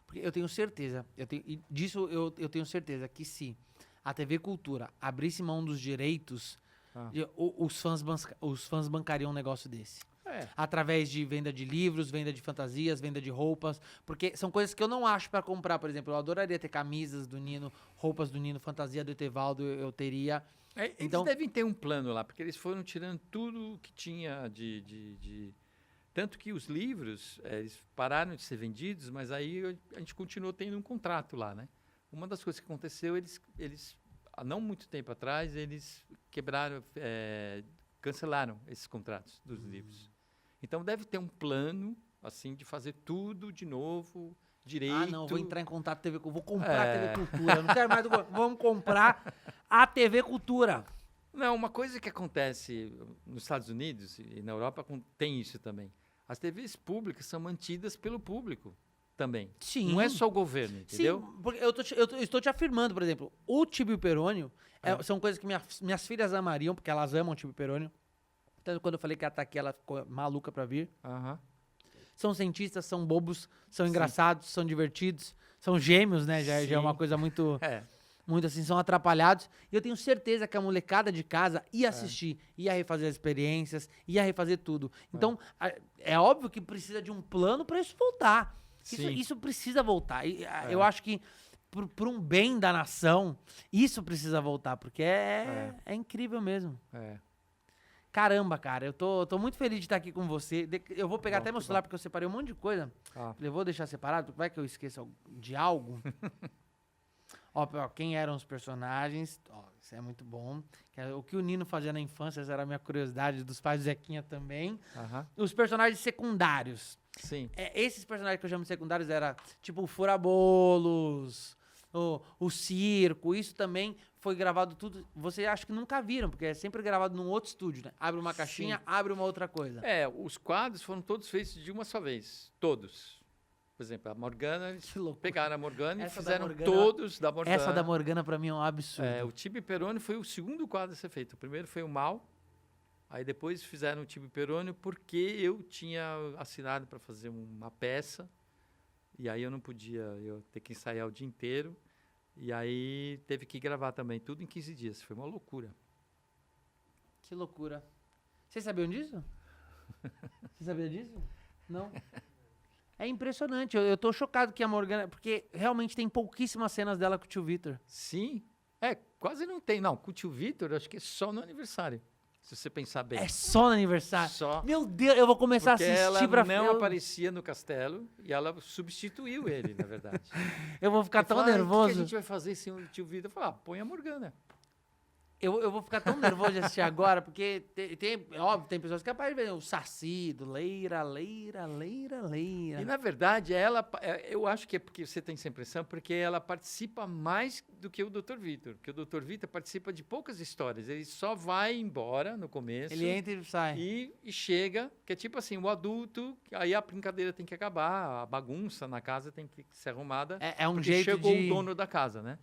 Porque eu tenho certeza, eu tenho certeza que se a TV Cultura abrisse mão dos direitos, Ah. os fãs bancariam um negócio desse. É. Através de venda de livros, venda de fantasias, venda de roupas, porque são coisas que eu não acho pra comprar. Por exemplo, eu adoraria ter camisas do Nino, roupas do Nino, fantasia do Etevaldo, eu teria. Eles Então- devem ter um plano lá, porque eles foram tirando tudo que tinha Tanto que os livros, eles pararam de ser vendidos, mas aí a gente continuou tendo um contrato lá, né? Uma das coisas que aconteceu, eles há não muito tempo atrás, eles quebraram, cancelaram esses contratos dos livros. Então deve ter um plano, assim, de fazer tudo de novo, direito. Ah, não, vou entrar em contato com a TV Cultura, vou comprar a É. TV Cultura, eu não quero mais vamos comprar a TV Cultura. Não, uma coisa que acontece nos Estados Unidos e na Europa tem isso também. As TVs públicas são mantidas pelo público também. Sim. Não é só o governo, entendeu? Sim, porque eu estou te afirmando, por exemplo, o Tibio Perônio são coisas que minhas filhas amariam, porque elas amam o Tibio Perônio. Tanto quando eu falei que ela tá aqui, ela ficou maluca pra vir. Aham. São cientistas, são bobos, são engraçados, são divertidos, são gêmeos, né? Já é uma Sim. coisa muito, É. muito assim, são atrapalhados. E eu tenho certeza que a molecada de casa ia assistir, ia refazer as experiências, ia refazer tudo. Então, é óbvio que precisa de um plano pra isso voltar. Sim. Isso precisa voltar. Eu acho que por um bem da nação, isso precisa voltar, porque é incrível mesmo. É. Caramba, cara, eu tô muito feliz de estar aqui com você. Eu vou pegar Bom, até meu que celular, porque eu separei um monte de coisa. Ah. Falei, vou deixar separado, vai que eu esqueça de algo. Ó, quem eram os personagens? Ó, isso é muito bom. O que o Nino fazia na infância, essa era a minha curiosidade, dos pais do Zequinha também. Aham. Os personagens secundários. Sim. Esses personagens que eu chamo de secundários era tipo o Furabolos, o Circo, isso também foi gravado tudo. Você acha que nunca viram, porque é sempre gravado num outro estúdio, né? Abre uma caixinha, abre uma outra coisa. Os quadros foram todos feitos de uma só vez. Todos. Por exemplo, a Morgana, eles Que loucura. pegaram a Morgana Essa e da fizeram Morgana- todos da Morgana. Essa da Morgana pra mim é um absurdo. O Tibi Peroni foi o segundo quadro a ser feito. O primeiro foi o Mal. Aí depois fizeram o Tibi Peroni porque eu tinha assinado para fazer uma peça. E aí eu não podia, eu ter que ensaiar o dia inteiro. E aí teve que gravar também, tudo em 15 dias. Foi uma loucura. Que loucura. Vocês sabiam disso? Você sabia disso? Não? É impressionante. Eu tô chocado que a Morgana... Porque realmente tem pouquíssimas cenas dela com o tio Vitor. Sim. Quase não tem. Não, com o tio Vitor, acho que é só no aniversário. Se você pensar bem. É só no aniversário. Só. Meu Deus, eu vou começar Porque a assistir ela pra... não eu, aparecia no castelo e ela substituiu ele, na verdade. eu vou ficar Ele tão falou, "Ai, nervoso. O que a gente vai fazer sem o tio Vitor?" Eu falei, põe a Morgana. Eu vou ficar tão nervoso de assistir agora, porque óbvio, tem pessoas que aparecem, o Saci, do Leira. E, na verdade, eu acho que é porque você tem essa impressão, porque ela participa mais do que o Dr. Vitor. Porque o Dr. Vitor participa de poucas histórias. Ele só vai embora no começo. Ele entra e sai. E chega, que é tipo assim, o adulto, aí a brincadeira tem que acabar, a bagunça na casa tem que ser arrumada. É um porque jeito chegou de... o dono da casa, né?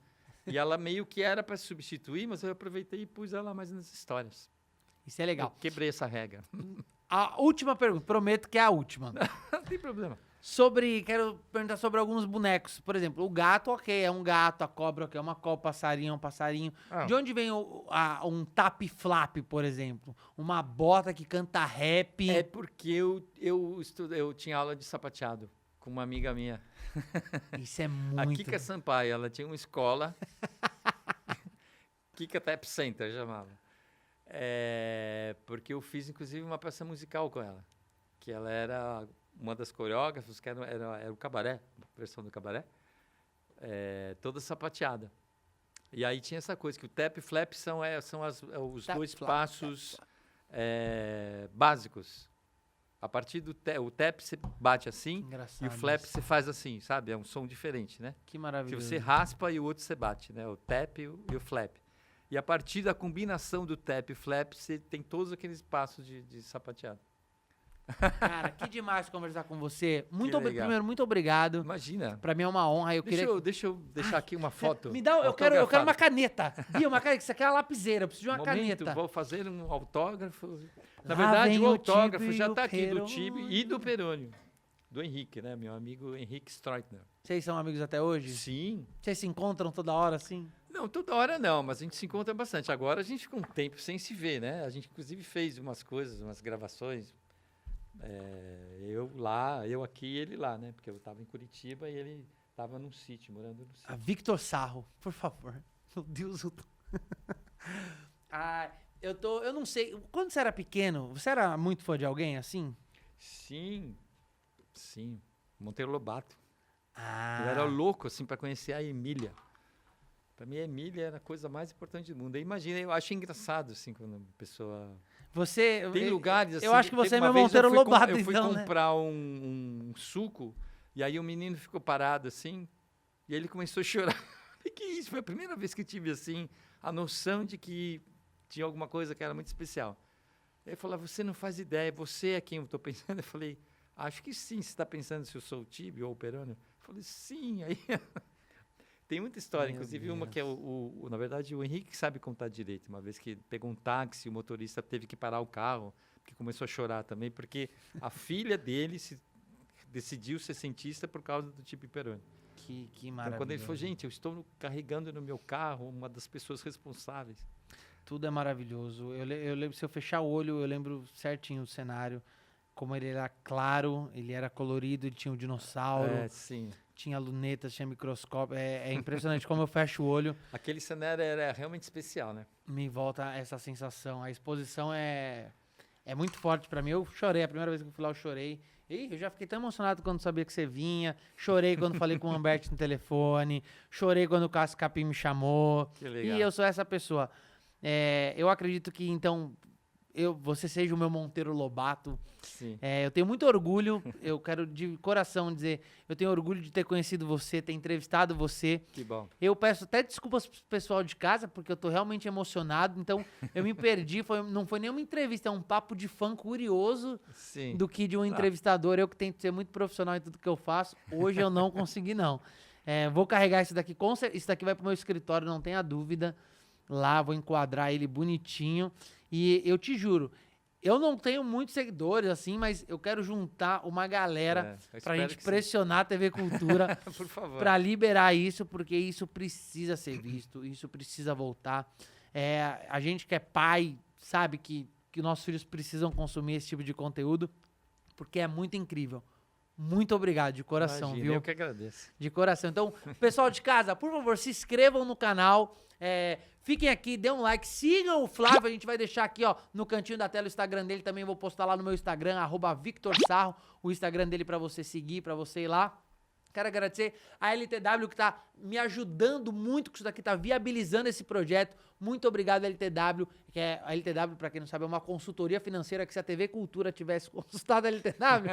E ela meio que era para substituir, mas eu aproveitei e pus ela mais nas histórias. Isso é legal. Eu quebrei essa regra. A última pergunta, prometo que é a última. Não tem problema. Quero perguntar sobre alguns bonecos. Por exemplo, o gato, ok, é um gato, a cobra, ok, é uma cobra, o passarinho é um passarinho. Ah. De onde vem um tap-flap, por exemplo? Uma bota que canta rap. É porque eu tinha aula de sapateado com uma amiga minha. Isso é A muito... Kika Sampaio, ela tinha uma escola. Kika Tap Center chamava. Porque eu fiz, inclusive, uma peça musical com ela. Que ela era uma das coreógrafas, que era o cabaré, a versão do cabaré. Toda sapateada. E aí tinha essa coisa, que o tap e flap são os Tap, dois flap, passos básicos. A partir do o tap você bate assim, Engraçado e o flap isso. você faz assim, sabe? É um som diferente, né? Que Que maravilhoso. você raspa e o outro você bate, né? O tap e o flap. E a partir da combinação do tap e flap, você tem todos aqueles passos de sapateado. Cara, que demais conversar com você. legal. Primeiro, muito obrigado. Imagina. Pra mim é uma honra. Deixa eu deixar aqui uma foto. Me dá, eu quero uma autografada. caneta. Bia, uma caneta, isso aqui é uma lapiseira, eu preciso de uma Momento, caneta. vou fazer um autógrafo. Na Lá verdade, vem o o autógrafo Tibi já e está o aqui, do Peroni. Tibi e do Perônio. Do Henrique, né? Meu amigo Henrique Streitner. Vocês são amigos até hoje? Sim. Vocês se encontram toda hora assim? Não, toda hora não, mas a gente se encontra bastante. Agora a gente ficou um tempo sem se ver, né? A gente, inclusive, fez umas coisas, umas gravações. Eu lá, eu aqui e ele lá, né? Porque eu estava em Curitiba e ele estava num sítio, morando no sítio. A Victor Sarro, por favor. Meu Deus, eu tô... eu não sei. Quando você era pequeno, você era muito fã de alguém assim? Sim, sim. Monteiro Lobato. Ah. Eu era louco, assim, para conhecer a Emília. Para mim, a Emília era a coisa mais importante do mundo. Eu imagino, eu acho engraçado, assim, quando a pessoa... Você... Tem lugares, assim... Eu acho que teve você é uma meu vez Monteiro Lobato, eu fui então, né? comprar um suco, e aí o menino ficou parado, assim, e ele começou a chorar. Que isso? Foi a primeira vez que eu tive, assim, a noção de que tinha alguma coisa que era muito especial. Ele falou, você não faz ideia, você é quem eu estou pensando? Eu falei, acho que sim, você está pensando se eu sou o Tibi ou o Perônio? Eu falei, sim, aí... Tem muita história, Meu inclusive Deus. uma que é na verdade, o Henrique sabe contar direito. Uma vez que pegou um táxi, o motorista teve que parar o carro, porque começou a chorar também, porque a filha dele decidiu ser cientista por causa do Tibi Peroni. Que Então, maravilha. quando ele falou, gente, eu estou carregando no meu carro uma das pessoas responsáveis. Tudo é maravilhoso. Eu lembro, se eu fechar o olho, eu lembro certinho o cenário. Como ele era claro, ele era colorido, ele tinha um dinossauro, Sim. tinha lunetas, tinha microscópio. É impressionante como eu fecho o olho, Aquele cenário era realmente especial, né? me volta essa sensação. A exposição é muito forte pra mim. Eu chorei, a primeira vez que eu fui lá eu chorei. Ih, eu já fiquei tão emocionado quando sabia que você vinha. Chorei quando falei com o Humberto no telefone. Chorei quando o Cássio Capim me chamou. Que legal. E eu sou essa pessoa. Eu acredito que, então, você seja o meu Monteiro Lobato. Sim. Eu tenho muito orgulho, eu quero de coração dizer, eu tenho orgulho de ter conhecido você, ter entrevistado você. Que bom. Eu peço até desculpas pro pessoal de casa, porque eu tô realmente emocionado, então eu me perdi, não foi nenhuma entrevista, é um papo de fã curioso Sim. do que de um entrevistador. Eu que tento ser muito profissional em tudo que eu faço, hoje eu não consegui não. Vou carregar isso daqui, isso daqui vai pro meu escritório, não tenha dúvida. Lá, vou enquadrar ele bonitinho. E eu te juro, eu não tenho muitos seguidores, assim, mas eu quero juntar uma galera pra gente pressionar a TV Cultura Por favor. pra liberar isso, porque isso precisa ser visto, isso precisa voltar. A gente que é pai, sabe que nossos filhos precisam consumir esse tipo de conteúdo, porque é muito incrível. Muito obrigado, de coração, Imagina, viu? Eu que agradeço. De coração. Então, pessoal de casa, por favor, se inscrevam no canal. Fiquem aqui, dê um like, sigam o Flávio. A gente vai deixar aqui, ó, no cantinho da tela o Instagram dele. Também vou postar lá no meu Instagram, @VictorSarro, o Instagram dele pra você seguir, pra você ir lá. Quero agradecer a LTW que tá me ajudando muito com isso daqui, tá viabilizando esse projeto. Muito obrigado, LTW, que a LTW, pra quem não sabe, é uma consultoria financeira que se a TV Cultura tivesse consultado a LTW,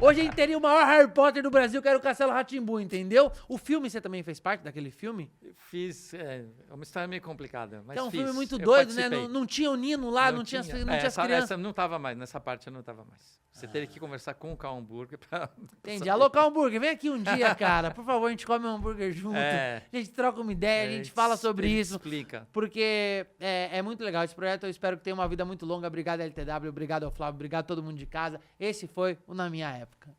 hoje a gente teria o maior Harry Potter do Brasil, que era o Castelo Rá-Tim-Bum, entendeu? O filme, você também fez parte daquele filme? Eu fiz, é uma história meio complicada, mas É um fiz. filme muito Eu doido, né? participei. Não tinha o Nino lá, não tinha as essa crianças. não tava mais, nessa parte eu não tava mais. Você teria que conversar com o Karl Hamburger pra... Entendi. Alô, Karl Hamburger, vem aqui um dia, cara. Por favor, a gente come um hambúrguer junto. É. A gente troca uma ideia, a gente fala sobre ele isso. Explica. Porque é muito legal esse projeto. Eu espero que tenha uma vida muito longa. Obrigado, LTW. Obrigado ao Flávio. Obrigado a todo mundo de casa. Esse foi o Na Minha Época.